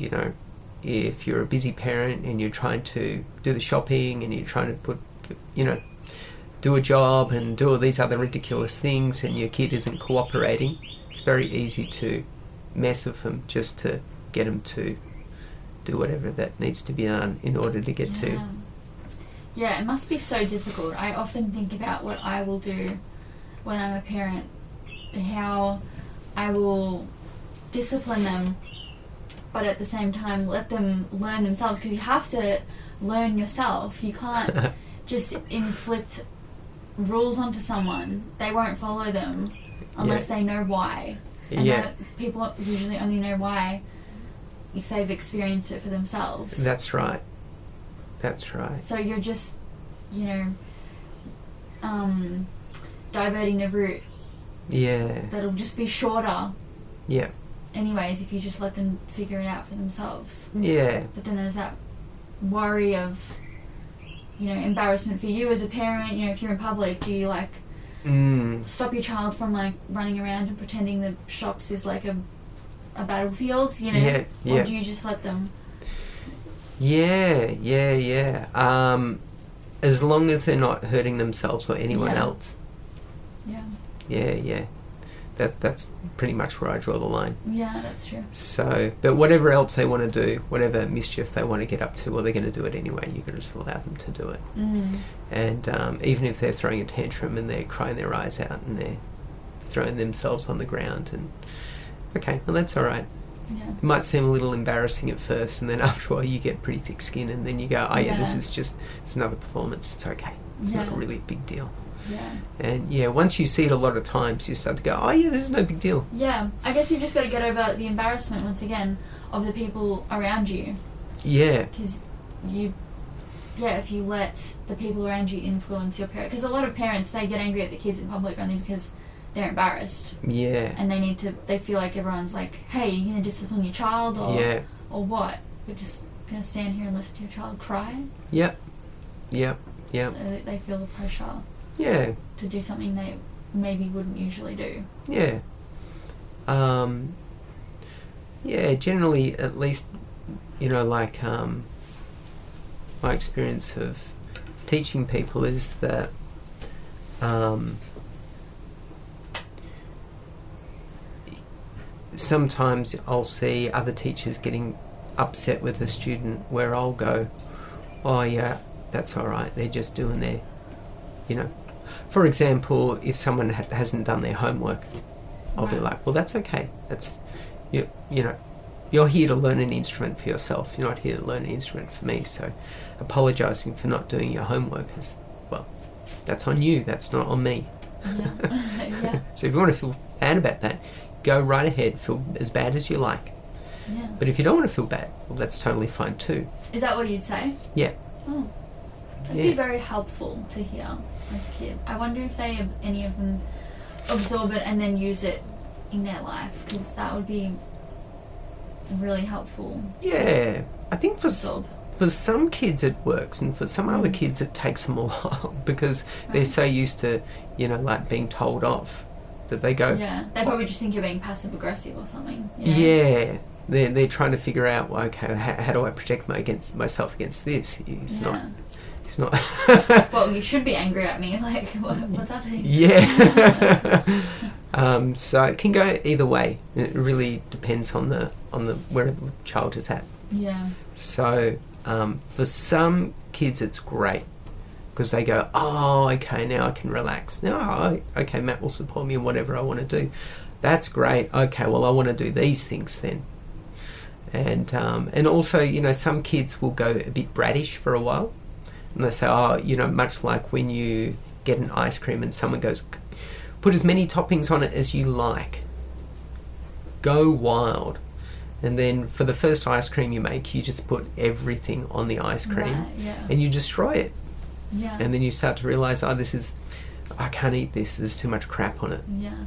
if you're a busy parent and you're trying to do the shopping and you're trying to do a job and do all these other ridiculous things and your kid isn't cooperating, it's very easy to mess with them just to get them to do whatever that needs to be done in order to get to. Yeah, it must be so difficult. I often think about what I will do when I'm a parent, how I will discipline them, but at the same time let them learn themselves, because you have to learn yourself. You can't just inflict rules onto someone. They won't follow them unless they know why. And people usually only know why if they've experienced it for themselves. That's right. So you're just, diverting the route. Yeah. That'll just be shorter. Yeah. Anyways, if you just let them figure it out for themselves. Yeah. But then there's that worry of, embarrassment for you as a parent. If you're in public, do you stop your child from running around and pretending the shops is like a battlefield? Yeah. Or do you just let them? Yeah. As long as they're not hurting themselves or anyone else. Yeah. Yeah. That's pretty much where I draw the line. Yeah, that's true. So, but whatever else they want to do, whatever mischief they want to get up to, well, they're going to do it anyway. You've got to just allow them to do it. Mm. And even if they're throwing a tantrum and they're crying their eyes out and they're throwing themselves on the ground, and okay, well, that's all right. Yeah. It might seem a little embarrassing at first, and then after a while you get pretty thick skin, and then you go, this is just, it's another performance. It's okay. It's not really a big deal. Yeah. And once you see it a lot of times, you start to go, this is no big deal. Yeah. I guess you've just got to get over the embarrassment once again of the people around you. Yeah. Because if you let the people around you influence your parent, because a lot of parents, they get angry at the kids in public only because they're embarrassed. Yeah. And they feel like everyone's like, hey, you going to discipline your child or what? We're just going to stand here and listen to your child cry? Yep. So they feel the pressure. Yeah. To do something they maybe wouldn't usually do. Yeah. Yeah, generally, at least, like my experience of teaching people is that sometimes I'll see other teachers getting upset with a student where I'll go, oh yeah, that's all right, they're just doing their, for example, if someone hasn't done their homework, I'll be like, well, that's okay, that's, you're here to learn an instrument for yourself, you're not here to learn an instrument for me, so apologising for not doing your homework is, well, that's on you, that's not on me. Yeah. Yeah. So if you want to feel bad about that, go right ahead, feel as bad as you like. Yeah. But if you don't want to feel bad, well, that's totally fine too. Is that what you'd say? Yeah. Oh. That'd be very helpful to hear as a kid. I wonder if any of them absorb it and then use it in their life, because that would be really helpful. Yeah. I think for some kids it works, and for some other Mm. kids it takes them a while because they're so used to, like being told off that they go... Yeah, they probably just think you're being passive aggressive or something. Yeah. They're trying to figure out, well, okay, how do I protect myself against this? He's not... Well, you should be angry at me. Like, what's happening? Yeah. So it can go either way. It really depends on the where the child is at. Yeah. So for some kids, it's great because they go, oh, okay, now I can relax. Now, okay, Matt will support me in whatever I want to do. That's great. Okay, well, I want to do these things then. And also, some kids will go a bit brattish for a while. And they say, oh, much like when you get an ice cream and someone goes, put as many toppings on it as you like. Go wild. And then for the first ice cream you make, you just put everything on the ice cream and you destroy it. Yeah. And then you start to realise, I can't eat this, there's too much crap on it. Yeah.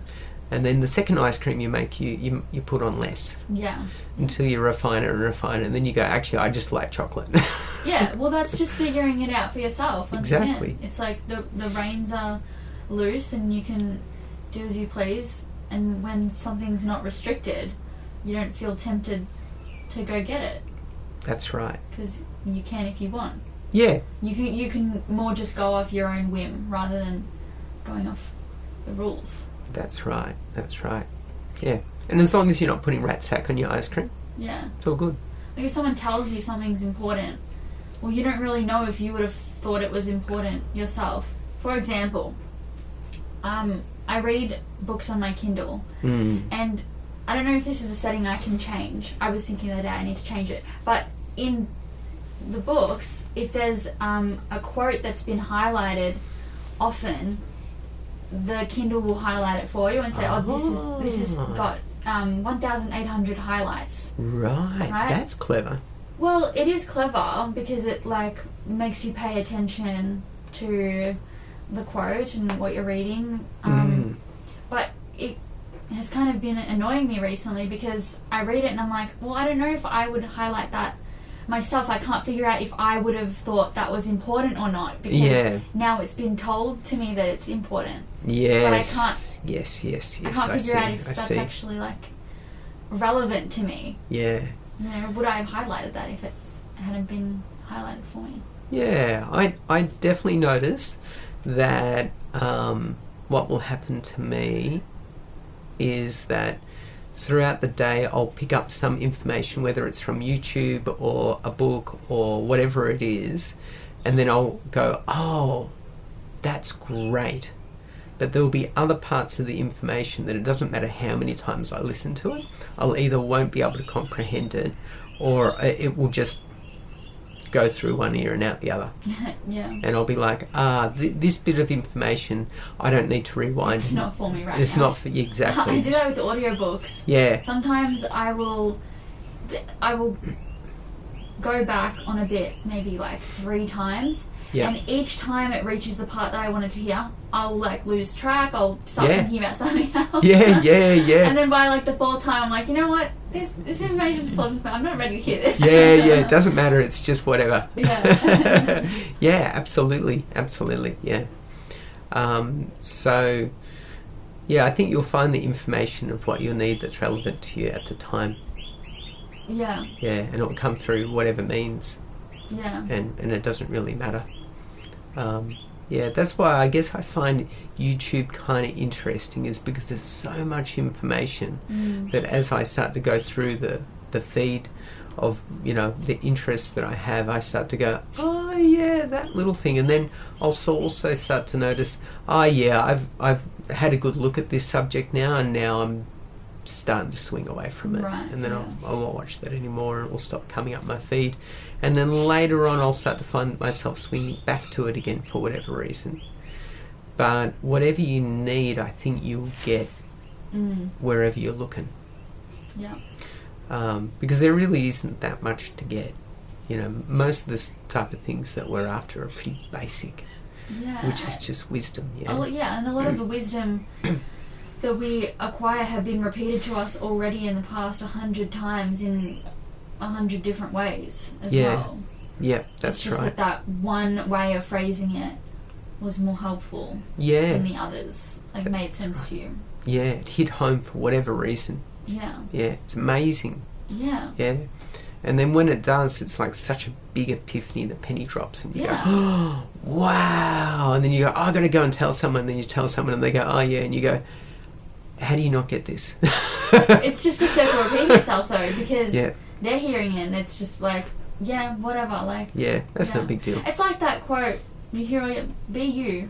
And then the second ice cream you make, you put on less. Yeah. Until you refine it, and then you go, actually, I just like chocolate. Yeah, well, that's just figuring it out for yourself. Exactly. Again. It's like the reins are loose and you can do as you please, and when something's not restricted, you don't feel tempted to go get it. That's right. Because you can if you want. Yeah. You can more just go off your own whim rather than going off the rules. That's right. Yeah. And as long as you're not putting rat sack on your ice cream, yeah, it's all good. Like if someone tells you something's important, well, you don't really know if you would have thought it was important yourself. For example, I read books on my Kindle, and I don't know if this is a setting I can change. I was thinking the other day I need to change it. But in the books, if there's a quote that's been highlighted often, the Kindle will highlight it for you and say, this has got 1,800 highlights. Right, that's clever. Well, it is clever because it makes you pay attention to the quote and what you're reading. But it has kind of been annoying me recently because I read it and I'm like, well, I don't know if I would highlight that myself. I can't figure out if I would have thought that was important or not because now it's been told to me that it's important. Yes. But I can't. Yes. I can't figure out if that's actually relevant to me. Yeah. Would I have highlighted that if it hadn't been highlighted for me? Yeah, I definitely notice that what will happen to me is that throughout the day I'll pick up some information, whether it's from YouTube or a book or whatever it is, and then I'll go, oh, that's great. But there will be other parts of the information that it doesn't matter how many times I listen to it, I'll either won't be able to comprehend it or it will just go through one ear and out the other. Yeah. And I'll be like, this bit of information, I don't need to rewind. It's not for me right now. It's not for you, exactly. I do that with audiobooks. Yeah. Sometimes I will go back on a bit, maybe 3 times. Yeah. And each time it reaches the part that I wanted to hear, I'll lose track. I'll start thinking about something else. Yeah. And then by the 4th time, I'm like, you know what? This information just wasn't. I'm not ready to hear this. Yeah. It doesn't matter. It's just whatever. Yeah. Yeah. Absolutely. Yeah. So, yeah, I think you'll find the information of what you'll need that's relevant to you at the time. Yeah. Yeah, and it'll come through whatever means. Yeah. And it doesn't really matter. Yeah, that's why I guess I find YouTube kind of interesting, is because there's so much information that as I start to go through the feed of, you know, the interests that I have, I start to go, oh yeah, that little thing, and then I'll also start to notice, oh yeah, I've had a good look at this subject now, and now I'm starting to swing away from it, Right, and then yeah. I won't watch that anymore, and it will stop coming up my feed, and then later on I'll start to find myself swinging back to it again for whatever reason. But whatever you need, I think you'll get wherever you're looking. Yeah. Because there really isn't that much to get. You know, most of this type of things that we're after are pretty basic, Yeah. which is just wisdom. Yeah. And a lot of the wisdom that we acquire have been repeated to us already in the past 100 times in 100 different ways as well. Yeah, that's it's just right. that one way of phrasing it was more helpful Yeah. than the others. Like, made sense to you. Yeah, it hit home for whatever reason. Yeah. Yeah, it's amazing. Yeah. Yeah. And then when it does, it's like such a big epiphany, the penny drops, and you go, oh, wow. And then you go, oh, I got to go and tell someone. And then you tell someone, and they go, oh, yeah. And you go, how do you not get this? It's just a circle repeating itself, though, because Yeah. they're hearing it, and it's just like, yeah, whatever. Like, Yeah, that's no yeah. big deal. It's like that quote, you hear it, be you.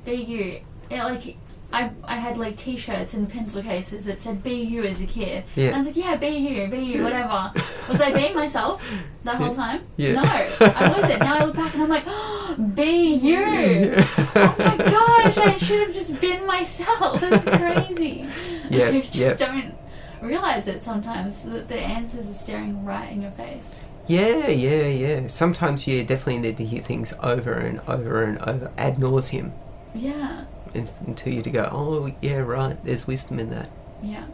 Be you. Yeah, like, I had like t-shirts and pencil cases that said be you as a kid. Yeah. And I was like, yeah, be you, whatever. Was I being myself that whole time? Yeah. No, I wasn't. Now I look back and I'm like, oh, be you. Oh my gosh, I should have just been myself. That's crazy. Yeah, You just yeah. don't realise it sometimes, that the answers are staring right in your face. Yeah. Sometimes you definitely need to hear things over and over and over, ad nauseum, Yeah. until you to go, oh, yeah, right, there's wisdom in that. Yeah.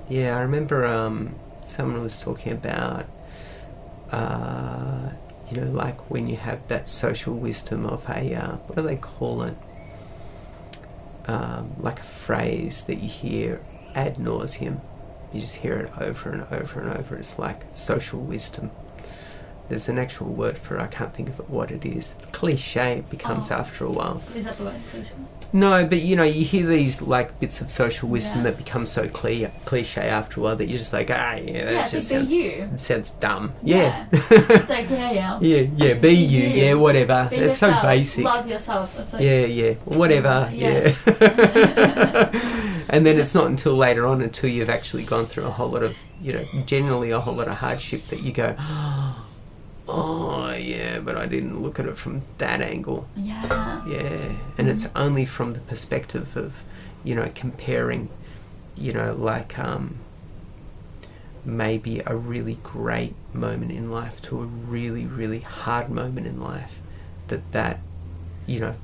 Yeah, I remember someone was talking about, you know, like when you have that social wisdom of a, what do they call it? Like a phrase that you hear ad nauseum. You just hear it over and over and over. It's like social wisdom. There's an actual word for it. I can't think of what it is. Cliche it becomes after a while. Is that the word, cliche? No, but you know, you hear these like bits of social wisdom Yeah. that become so cliche after a while that you're just like, yeah, that Yeah, it's just like, sounds, be you. sounds dumb. Yeah. Yeah. It's like, yeah. yeah, be you, yeah, whatever. Be It's so yourself. basic. Love yourself. It's like, Yeah, whatever, Yeah. yeah. And then it's not until later on, until you've actually gone through a whole lot of, you know, generally a whole lot of hardship, that you go, oh, yeah, but I didn't look at it from that angle. Yeah. Yeah, and it's only from the perspective of, you know, comparing, you know, like maybe a really great moment in life to a really, really hard moment in life, that, you know,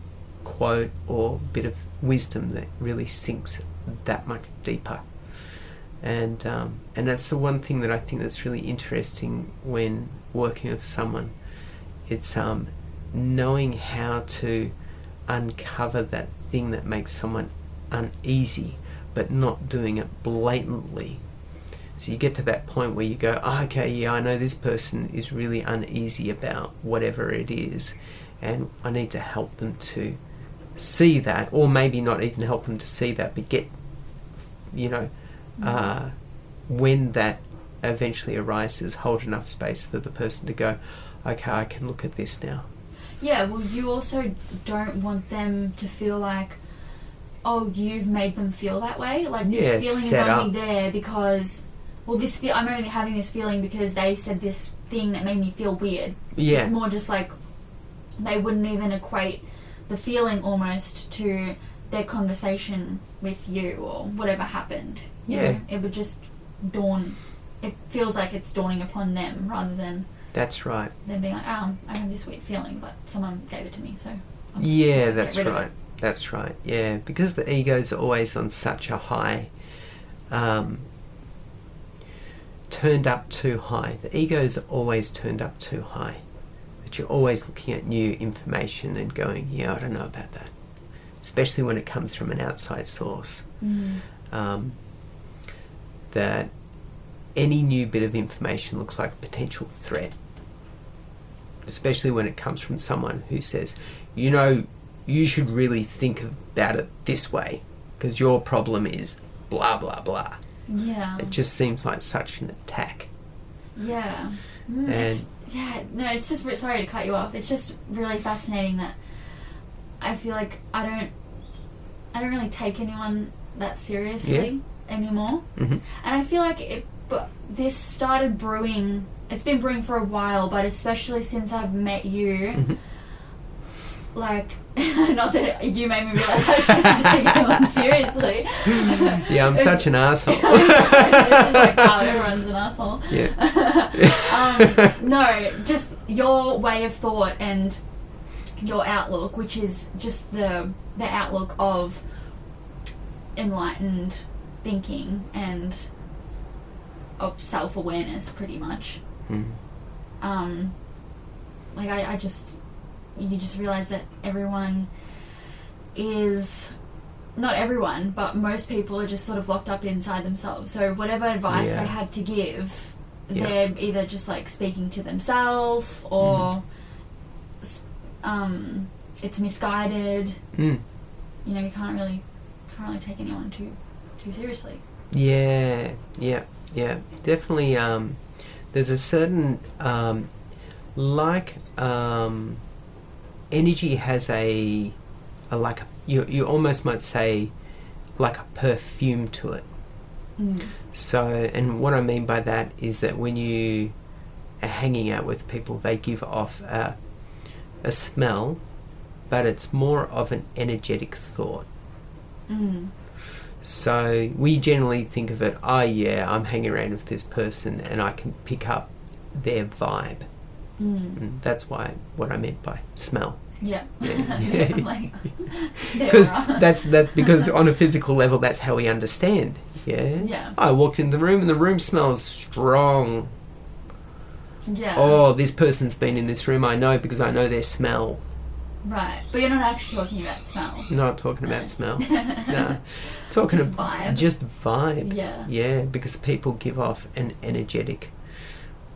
quote or bit of wisdom that really sinks that much deeper. And that's the one thing that I think that's really interesting when working with someone. It's knowing how to uncover that thing that makes someone uneasy, but not doing it blatantly. So you get to that point where you go, oh, okay, yeah, I know this person is really uneasy about whatever it is, and I need to help them to see that, or maybe not even help them to see that, but get, you know, when that eventually arises, hold enough space for the person to go, okay, I can look at this now. Yeah, well, you also don't want them to feel like, oh, you've made them feel that way. Like, Yeah, this feeling is set only up. there because, well, I'm only having this feeling because they said this thing that made me feel weird. Yeah. It's more just like they wouldn't even equate the feeling almost to their conversation with you or whatever happened. You Yeah. know? It would just dawn. It feels like it's dawning upon them rather than That's right. them being like, I have this weird feeling, but someone gave it to me, so I'm just Yeah, gonna that's get rid of right. it. That's right. Yeah, because the ego's always on such a high, turned up too high. The ego's always turned up too high. That you're always looking at new information and going, yeah, I don't know about that. Especially when it comes from an outside source. Mm. That any new bit of information looks like a potential threat, especially when it comes from someone who says, you know, you should really think about it this way because your problem is blah, blah, blah. Yeah. It just seems like such an attack. Yeah. And it's just, sorry to cut you off, it's just really fascinating that I feel like I don't really take anyone that seriously anymore. Mm-hmm. And I feel like this started brewing, it's been brewing for a while, but especially since I've met you, mm-hmm. like, not that you made me realise I shouldn't take anyone seriously. Yeah, I'm such an asshole. It's just like, wow, everyone's an asshole. Yeah. No, just your way of thought and your outlook, which is just the outlook of enlightened thinking and of self-awareness, pretty much. Mm. Like you just realize that everyone is, not everyone, but most people are just sort of locked up inside themselves. So whatever advice they have to give, they're either just like speaking to themselves or it's misguided. You know, you can't really take anyone too seriously. Yeah, definitely. There's a certain energy has a like you almost might say like a perfume to it. So, and what I mean by that is that when you are hanging out with people, they give off a smell, but it's more of an energetic thought. So we generally think of it, oh yeah, I'm hanging around with this person and I can pick up their vibe. And that's what I meant by smell. Yeah. Yeah. Like, because that's because on a physical level that's how we understand. Yeah. I walked in the room and the room smells strong. Yeah. Oh, this person's been in this room, I know, because I know their smell. Right, but you're not actually talking about smell. Not talking about smell. No. Talking just vibe. Just vibe. Yeah. Yeah, because people give off an energetic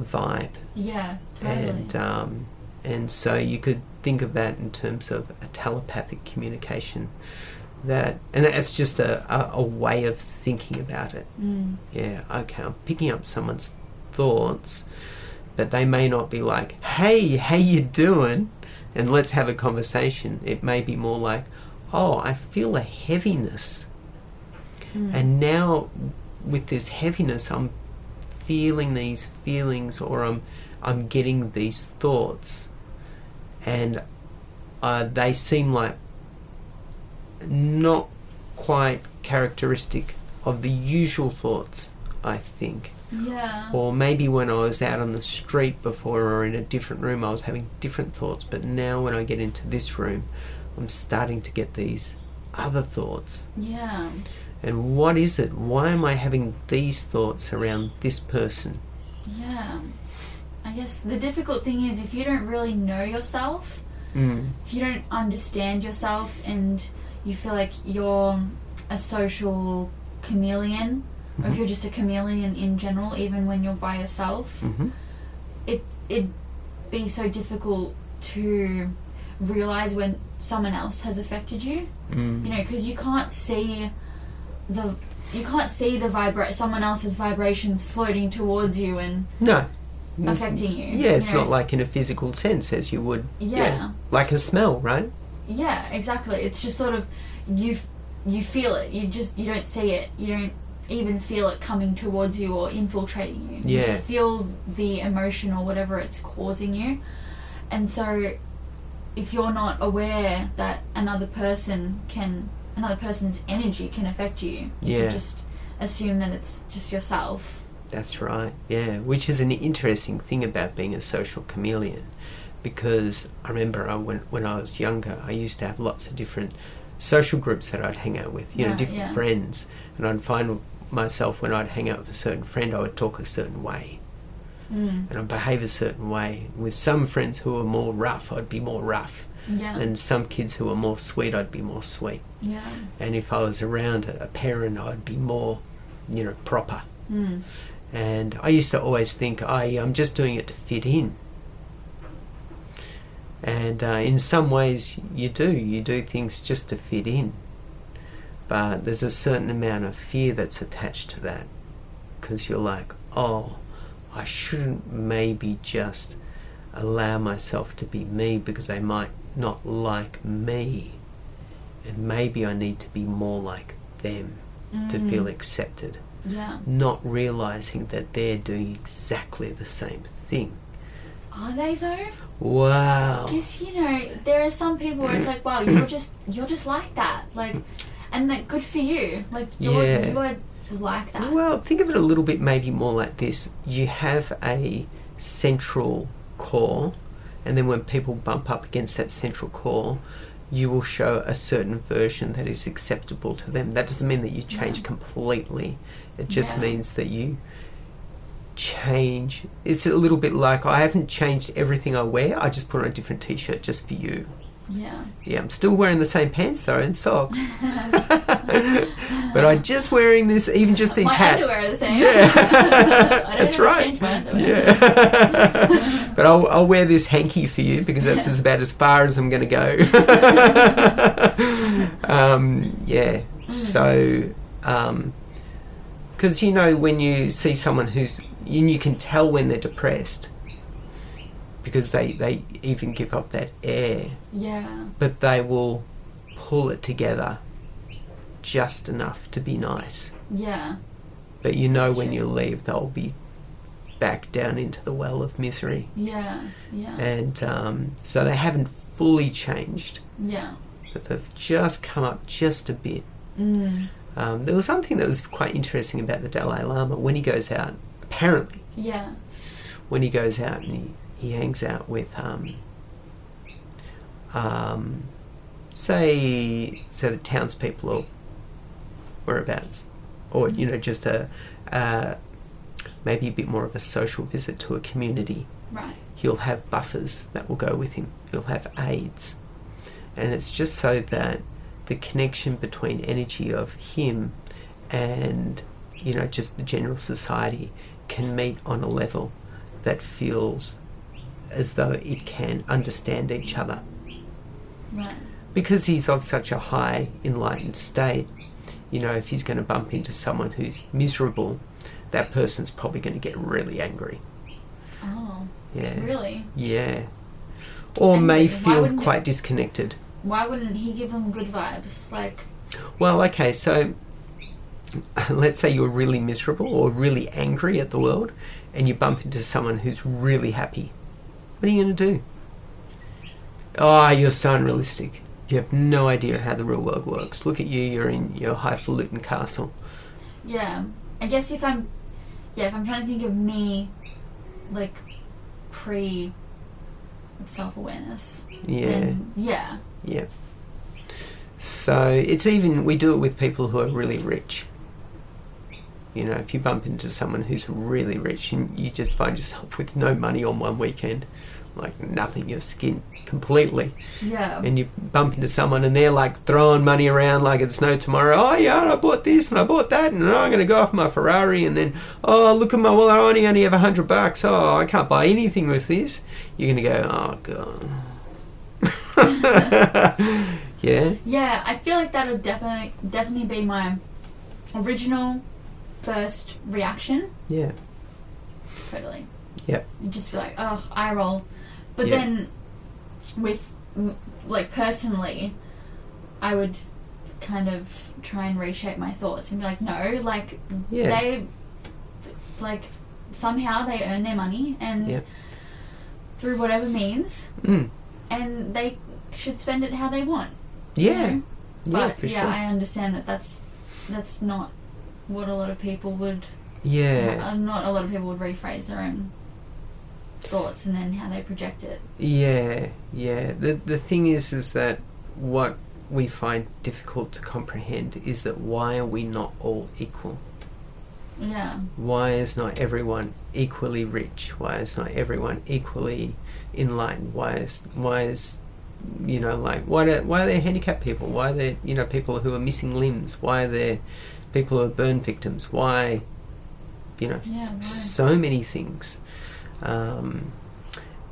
vibe. Yeah, totally. And so you could think of that in terms of a telepathic communication. And that's just a way of thinking about it. Yeah, okay, I'm picking up someone's thoughts, but they may not be like, hey, how you doing? And let's have a conversation. It may be more like, oh, I feel a heaviness. And now with this heaviness, I'm feeling these feelings, or I'm getting these thoughts. And they seem like not quite characteristic of the usual thoughts, I think. Yeah. Or maybe when I was out on the street before or in a different room, I was having different thoughts. But now when I get into this room, I'm starting to get these other thoughts. Yeah. And what is it? Why am I having these thoughts around this person? Yeah. I guess the difficult thing is if you don't really know yourself, if you don't understand yourself and you feel like you're a social chameleon, or if you're just a chameleon in general, even when you're by yourself, it'd be so difficult to realise when someone else has affected you. You know, because you can't see someone else's vibrations floating towards you and affecting you. Yeah, it's not like in a physical sense as you would. Yeah. Like a smell, right? Yeah, exactly. It's just sort of you feel it. You don't see it. You don't even feel it coming towards you or infiltrating you. You just feel the emotion or whatever it's causing you. And so if you're not aware that another person's energy can affect you, you can just assume that it's just yourself. That's right, yeah. Which is an interesting thing about being a social chameleon, because I remember when I was younger, I used to have lots of different social groups that I'd hang out with, different friends, and I'd find myself when I'd hang out with a certain friend, I would talk a certain way. And I'd behave a certain way. With some friends who were more rough, I'd be more rough. Yeah. And some kids who were more sweet, I'd be more sweet. Yeah. And if I was around a parent, I'd be more, proper. And I used to always think, I'm just doing it to fit in. And in some ways you do things just to fit in. But there's a certain amount of fear that's attached to that. Because you're like, I shouldn't maybe just allow myself to be me because they might not like me. And maybe I need to be more like them to feel accepted. Yeah. Not realizing that they're doing exactly the same thing. Are they though? Wow. Because, you know, there are some people where it's like, wow, you're just like that. Like, and like, good for you. Like, you're like that. Well, think of it a little bit maybe more like this. You have a central core, and then when people bump up against that central core, you will show a certain version that is acceptable to them. That doesn't mean that you change completely. It just means that you change. It's a little bit like, I haven't changed everything I wear, I just put on a different t-shirt just for you. Yeah. Yeah, I'm still wearing the same pants though and socks. But I'm just wearing this, even just these hats. My underwear are the same. Yeah. I don't That's right. change my underwear. Yeah. But I'll wear this hanky for you because that's about as far as I'm going to go. Yeah. So, because you know when you see someone you can tell when they're depressed because they even give off that air. Yeah. But they will pull it together just enough to be nice. Yeah. But you know when you leave, they'll be back down into the well of misery. Yeah. Yeah. And so they haven't fully changed. Yeah. But they've just come up just a bit. Mm. There was something that was quite interesting about the Dalai Lama when he goes out, apparently. Yeah. When he goes out and he hangs out with, say the townspeople or whereabouts, or you know, just maybe a bit more of a social visit to a community. Right. He'll have buffers that will go with him. He'll have aides, and it's just so that the connection between energy of him and you know just the general society can meet on a level that feels as though it can understand each other. Right. Because he's of such a high enlightened state, you know, if he's going to bump into someone who's miserable, that person's probably going to get really angry. Oh. Yeah. Really? Yeah. Or And may why feel wouldn't quite disconnected. Why wouldn't he give them good vibes? Like... Well, okay, so let's say you're really miserable or really angry at the world and you bump into someone who's really happy. What are you going to do? Oh, you're so unrealistic. You have no idea how the real world works. Look at you, you're in your highfalutin castle. Yeah. I guess if I'm trying to think of me, like, pre-self-awareness. Yeah. Then, yeah. Yeah. So it's even, we do it with people who are really rich. You know, if you bump into someone who's really rich and you just find yourself with no money on one weekend, like nothing, you're skint completely. Yeah. And you bump into someone and they're like throwing money around like it's no tomorrow. Oh yeah, I bought this and I bought that and I'm going to go off my Ferrari and then, oh look at my wallet, I only have $100. Oh, I can't buy anything with this. You're going to go, oh God. Yeah? Yeah, I feel like that would definitely be my original first reaction. Yeah. Totally. Yep. Just be like, oh, eye roll. But then with, like, personally, I would kind of try and reshape my thoughts and be like, no, like, they, like, somehow they earn their money and through whatever means, and they should spend it how they want. Yeah. You know? But, for sure. I understand that that's not what a lot of people would... Yeah. Not a lot of people would rephrase their own thoughts and then how they project it. Yeah, yeah. The thing is that what we find difficult to comprehend is that why are we not all equal? Yeah. Why is not everyone equally rich? Why is not everyone equally enlightened? Why is you know, like, why are there handicapped people? Why are there, you know, people who are missing limbs? Why are there people who are burn victims? Why, so many things.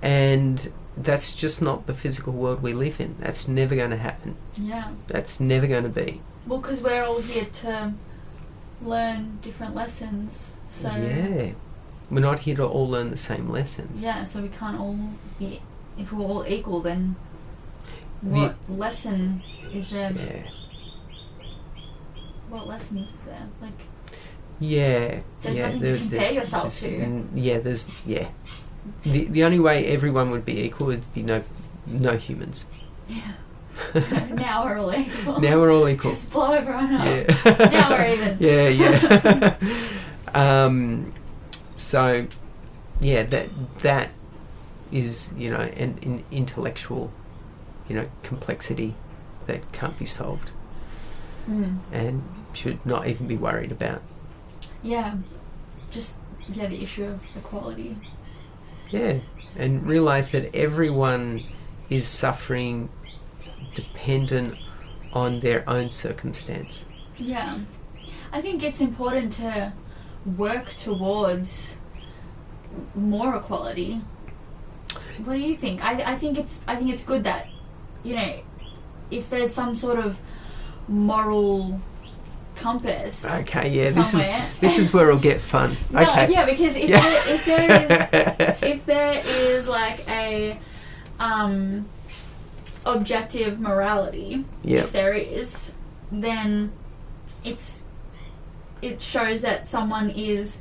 And that's just not the physical world we live in. That's never going to happen. Yeah. That's never going to be. Well, because we're all here to learn different lessons. So yeah. We're not here to all learn the same lesson. Yeah, so we can't all be... If we're all equal, then what lesson is there? Yeah. What lessons is there? Like... Yeah. There's nothing to compare yourself to. Yeah, The only way everyone would be equal is no humans. Yeah. Now we're all equal. Now we're all equal. Just blow everyone up. Yeah. Now we're even. Yeah. So, yeah, that is, an intellectual, complexity that can't be solved. And should not even be worried about. Yeah. Just, the issue of equality. Yeah, and realise that everyone is suffering dependent on their own circumstance. Yeah. I think it's important to work towards more equality. What do you think? I think it's good that, if there's some sort of moral compass. Okay, yeah, somewhere. this is where it'll get fun. No, okay. Yeah, because if there is like a objective morality, if there is, then it shows that someone is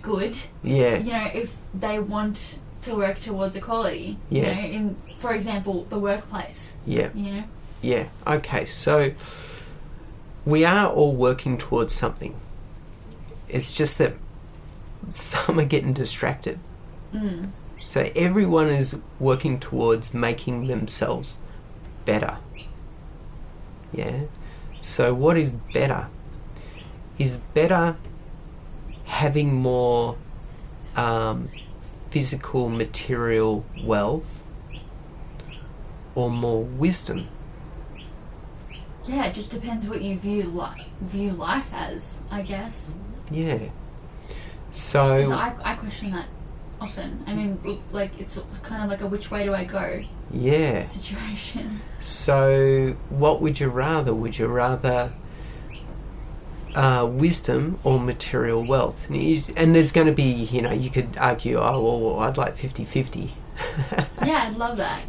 good. Yeah. If they want to work towards equality. Yeah. In, for example, the workplace. Yeah. Yeah. Okay, so we are all working towards something. It's just that some are getting distracted. So everyone is working towards making themselves better. Yeah. So what is better? Is better having more physical, material wealth, or more wisdom? Yeah, it just depends what you view life as, I guess. Yeah. So... Because I question that often. I mean, like, it's kind of like a which way do I go situation. So, what would you rather? Would you rather wisdom or material wealth? And there's going to be, you could argue, I'd like 50-50. Yeah, I'd love that.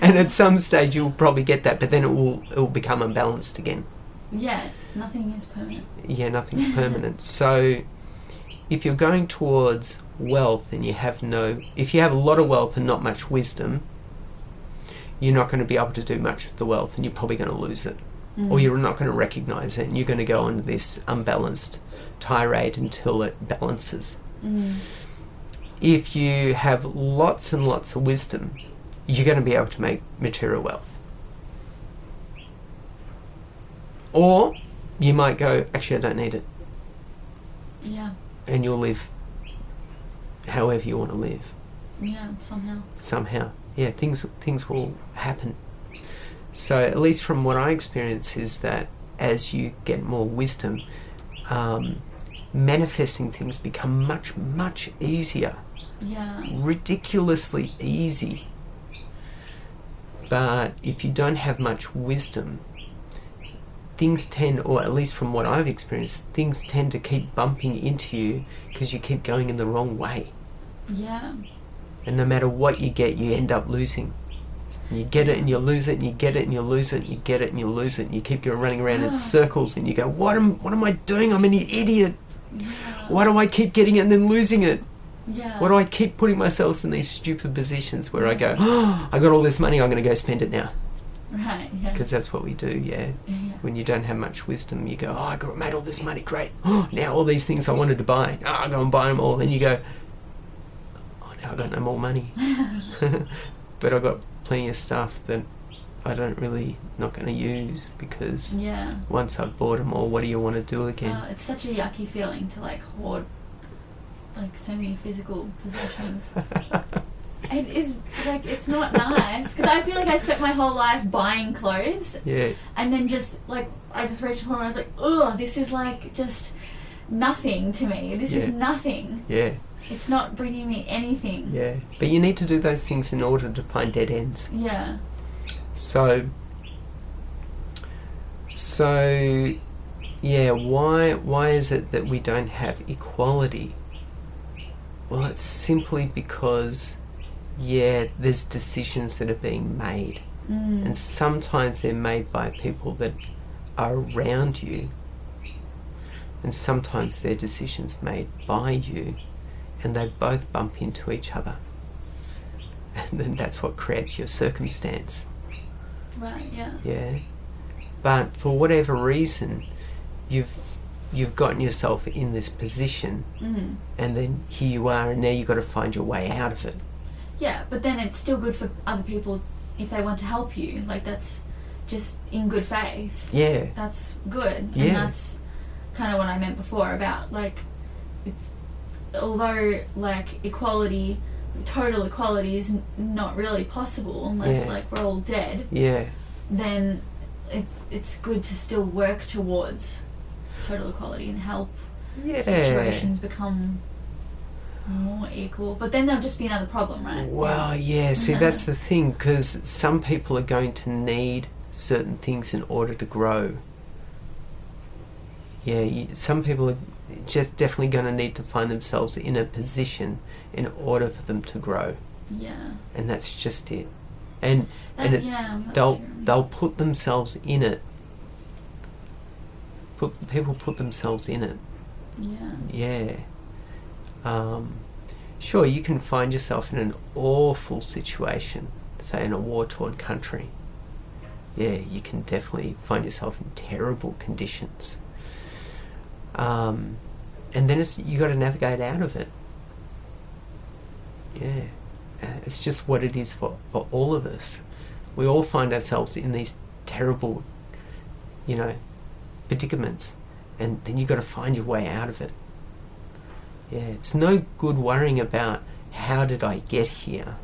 and at some stage you'll probably get that, but then it will become unbalanced again. Yeah, nothing is permanent. Yeah, nothing's permanent. So if you're going towards wealth and if you have a lot of wealth and not much wisdom, you're not going to be able to do much of the wealth, and you're probably going to lose it. Or you're not going to recognise it, and you're going to go on this unbalanced tirade until it balances. If you have lots and lots of wisdom, you're going to be able to make material wealth. Or you might go, actually, I don't need it. Yeah. And you'll live however you want to live. Yeah, somehow. Yeah, things will happen. So at least from what I experience is that as you get more wisdom, manifesting things become much, much easier. Yeah. Ridiculously easy. But if you don't have much wisdom, things tend, or at least from what I've experienced, things tend to keep bumping into you because you keep going in the wrong way. Yeah. And no matter what you get, you end up losing. And you get it and you lose it, and you get it and you lose it, and you get it and you lose it, and you keep going running around in circles, and you go, what am I doing? I'm an idiot. Yeah. Why do I keep getting it and then losing it? Yeah. Why do I keep putting myself in these stupid positions where I go, I got all this money, I'm going to go spend it now. Right, yeah. Because that's what we do, yeah. When you don't have much wisdom, you go, I made all this money, great. Now all these things I wanted to buy, I go and buy them all. Then you go, now I got no more money. But I got plenty of stuff that I don't really, not going to use because once I've bought them all, what do you want to do again? It's such a yucky feeling to hoard so many physical possessions. It is it's not nice because I feel like I spent my whole life buying clothes. Yeah. And then I just reached a point where I was like, ugh, this is just nothing to me. This is nothing. Yeah. It's not bringing me anything. Yeah. But you need to do those things in order to find dead ends. Yeah. So yeah, why is it that we don't have equality? Well, it's simply because, there's decisions that are being made. And sometimes they're made by people that are around you. And sometimes they're decisions made by you. And they both bump into each other. And then that's what creates your circumstance. Right, yeah. Yeah. But for whatever reason, you've gotten yourself in this position, and then here you are, and now you've got to find your way out of it. Yeah, but then it's still good for other people if they want to help you. Like, that's just in good faith. Yeah. That's good. Yeah. And that's kind of what I meant before about, like, although, like, equality, total equality is not really possible unless, like, we're all dead. Yeah. Then it's good to still work towards total equality and help situations become more equal. But then there'll just be another problem, right? Well, yeah. See, that's the thing, because some people are going to need certain things in order to grow. Yeah, some people are just definitely going to need to find themselves in a position in order for them to grow. Yeah. And that's just it. And it's true. they'll put themselves in it. People put themselves in it. Yeah. Yeah. Sure, you can find yourself in an awful situation, say in a war-torn country. Yeah, you can definitely find yourself in terrible conditions. And then you got to navigate out of it. Yeah. It's just what it is for all of us. We all find ourselves in these terrible, predicaments, and then you've got to find your way out of it. Yeah, it's no good worrying about how did I get here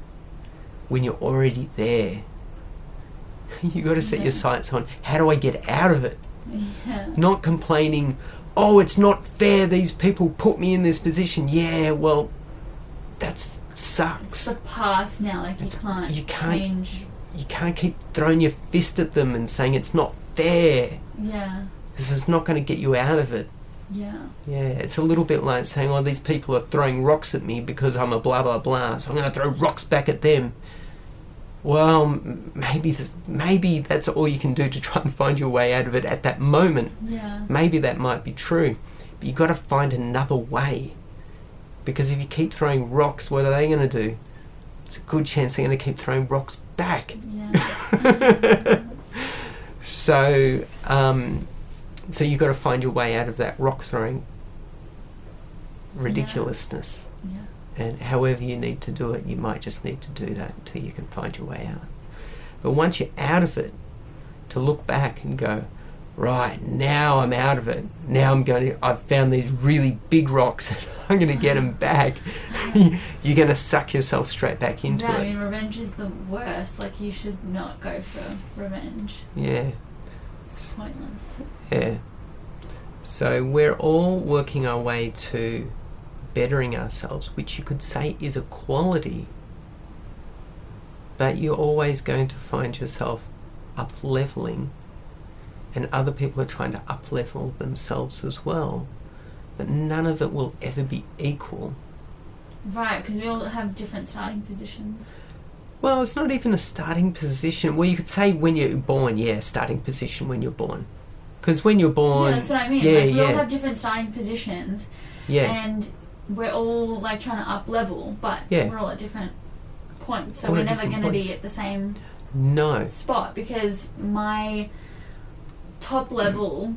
when you're already there. You've got to set your sights on how do I get out of it. Yeah. Not complaining, oh, it's not fair, these people put me in this position. Yeah, well, that sucks. It's the past now, like you can't change. You can't keep throwing your fist at them and saying it's not fair. Yeah. This is not going to get you out of it. Yeah. Yeah, it's a little bit like saying, oh, these people are throwing rocks at me because I'm a blah, blah, blah, so I'm going to throw rocks back at them. Well, maybe that's all you can do to try and find your way out of it at that moment. Yeah. Maybe that might be true, but you've got to find another way. Because if you keep throwing rocks, what are they going to do? It's a good chance they're going to keep throwing rocks back. Yeah. So you've got to find your way out of that rock throwing ridiculousness. Yeah. And however you need to do it, you might just need to do that until you can find your way out. But once you're out of it, to look back and go, right, now I'm out of it. Now I've found these really big rocks and I'm going to get them back. You're going to suck yourself straight back into it. I mean, revenge is the worst. Like, you should not go for revenge. Yeah. It's pointless. Yeah. So we're all working our way to bettering ourselves, which you could say is a quality. But you're always going to find yourself up-leveling, and other people are trying to up-level themselves as well. But none of it will ever be equal. Right, because we all have different starting positions. Well, it's not even a starting position. Well, you could say when you're born, starting position when you're born. Because when you're born... Yeah, that's what I mean. We all have different starting positions. Yeah. And we're all, like, trying to up-level, but we're all at different points. So all we're never going to be at the same spot, because my top level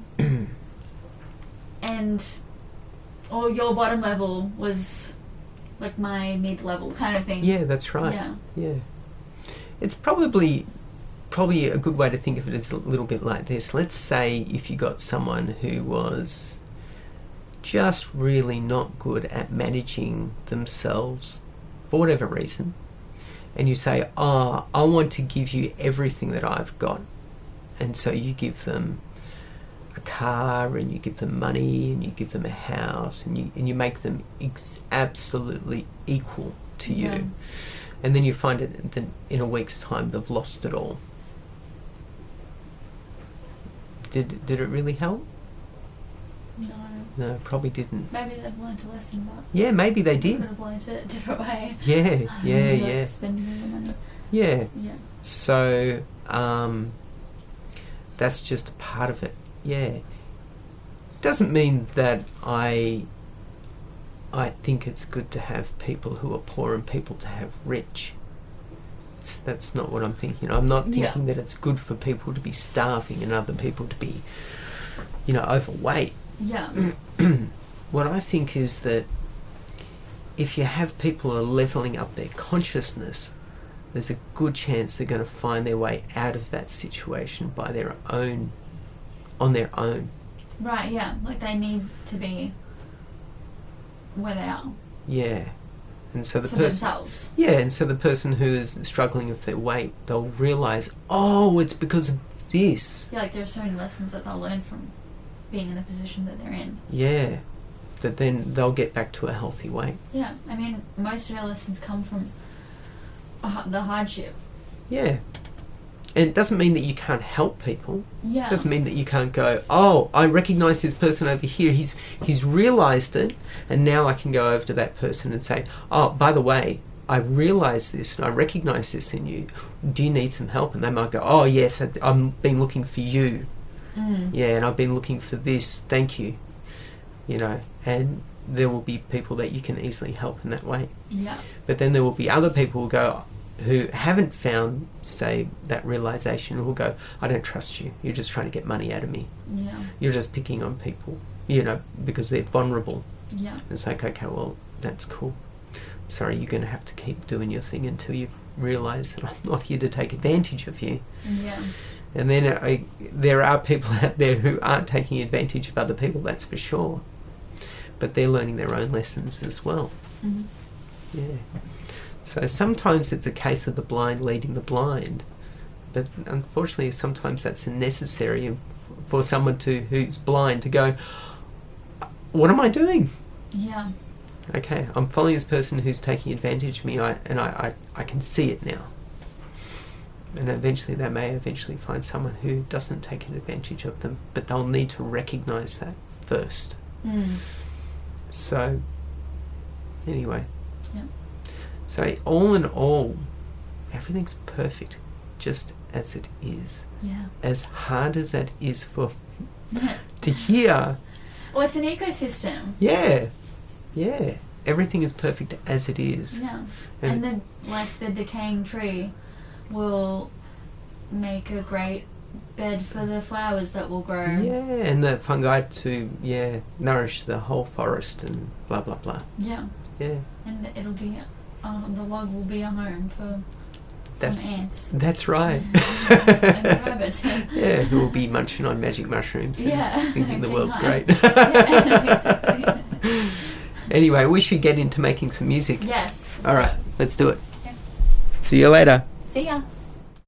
or your bottom level was like my mid-level kind of thing. Yeah, that's right. Yeah. It's probably a good way to think of it is a little bit like this. Let's say if you got someone who was just really not good at managing themselves for whatever reason, and you say, I want to give you everything that I've got. And so you give them a car, and you give them money, and you give them a house, and you make them absolutely equal to you. Yeah. And then you find it that in a week's time they've lost it all. Did it really help? No. No, probably didn't. Maybe they've learned a lesson, but Yeah, maybe they they did. could have learned it a different way. Yeah. Spending all the money. Yeah. Yeah. So, that's just a part of it. Yeah. Doesn't mean that I think it's good to have people who are poor and people to have rich. That's not what I'm thinking. I'm not thinking that it's good for people to be starving and other people to be, overweight. Yeah. What I think is that if you have people who are levelling up their consciousness, there's a good chance they're going to find their way out of that situation on their own. Right, yeah. Like they need to be where they are. Yeah. And so the For person, themselves. yeah, and so the person who is struggling with their weight, they'll realise, oh, it's because of this. Yeah, like there are so many lessons that they'll learn from being in the position that they're in. Yeah. That then they'll get back to a healthy weight. Yeah, I mean, most of our lessons come from the hardship. Yeah. And it doesn't mean that you can't help people. Yeah. It doesn't mean that you can't go, oh, I recognise this person over here. He's realised it, and now I can go over to that person and say, oh, by the way, I realise this and I recognise this in you. Do you need some help? And they might go, oh, yes, I've been looking for you. Yeah, and I've been looking for this. Thank you. And there will be people that you can easily help in that way. Yeah. But then there will be other people who haven't found, say, that realisation, who will go, I don't trust you. You're just trying to get money out of me. Yeah. You're just picking on people, because they're vulnerable. Yeah. It's like, okay, well, that's cool. Sorry, you're going to have to keep doing your thing until you realise that I'm not here to take advantage of you. Yeah. And then there are people out there who aren't taking advantage of other people, that's for sure. But they're learning their own lessons as well. Mm-hmm. Yeah. So sometimes it's a case of the blind leading the blind. But unfortunately, sometimes that's necessary for someone who's blind to go, what am I doing? Yeah. Okay, I'm following this person who's taking advantage of me, and I can see it now. And eventually they may find someone who doesn't take advantage of them, but they'll need to recognise that first. So, anyway. Yeah. So, all in all, everything's perfect, just as it is. Yeah. As hard as that is to hear. Well, it's an ecosystem. Yeah. Yeah. Everything is perfect as it is. Yeah. And then, the decaying tree will make a great bed for the flowers that will grow. Yeah, and the fungi to, nourish the whole forest and blah, blah, blah. Yeah. Yeah. And it'll be, the log will be a home for some ants. That's right. And a rabbit. Yeah, who will be munching on magic mushrooms and thinking the world's great. Exactly. Anyway, we should get into making some music. Yes. All right, let's do it. Okay. See you later. See ya.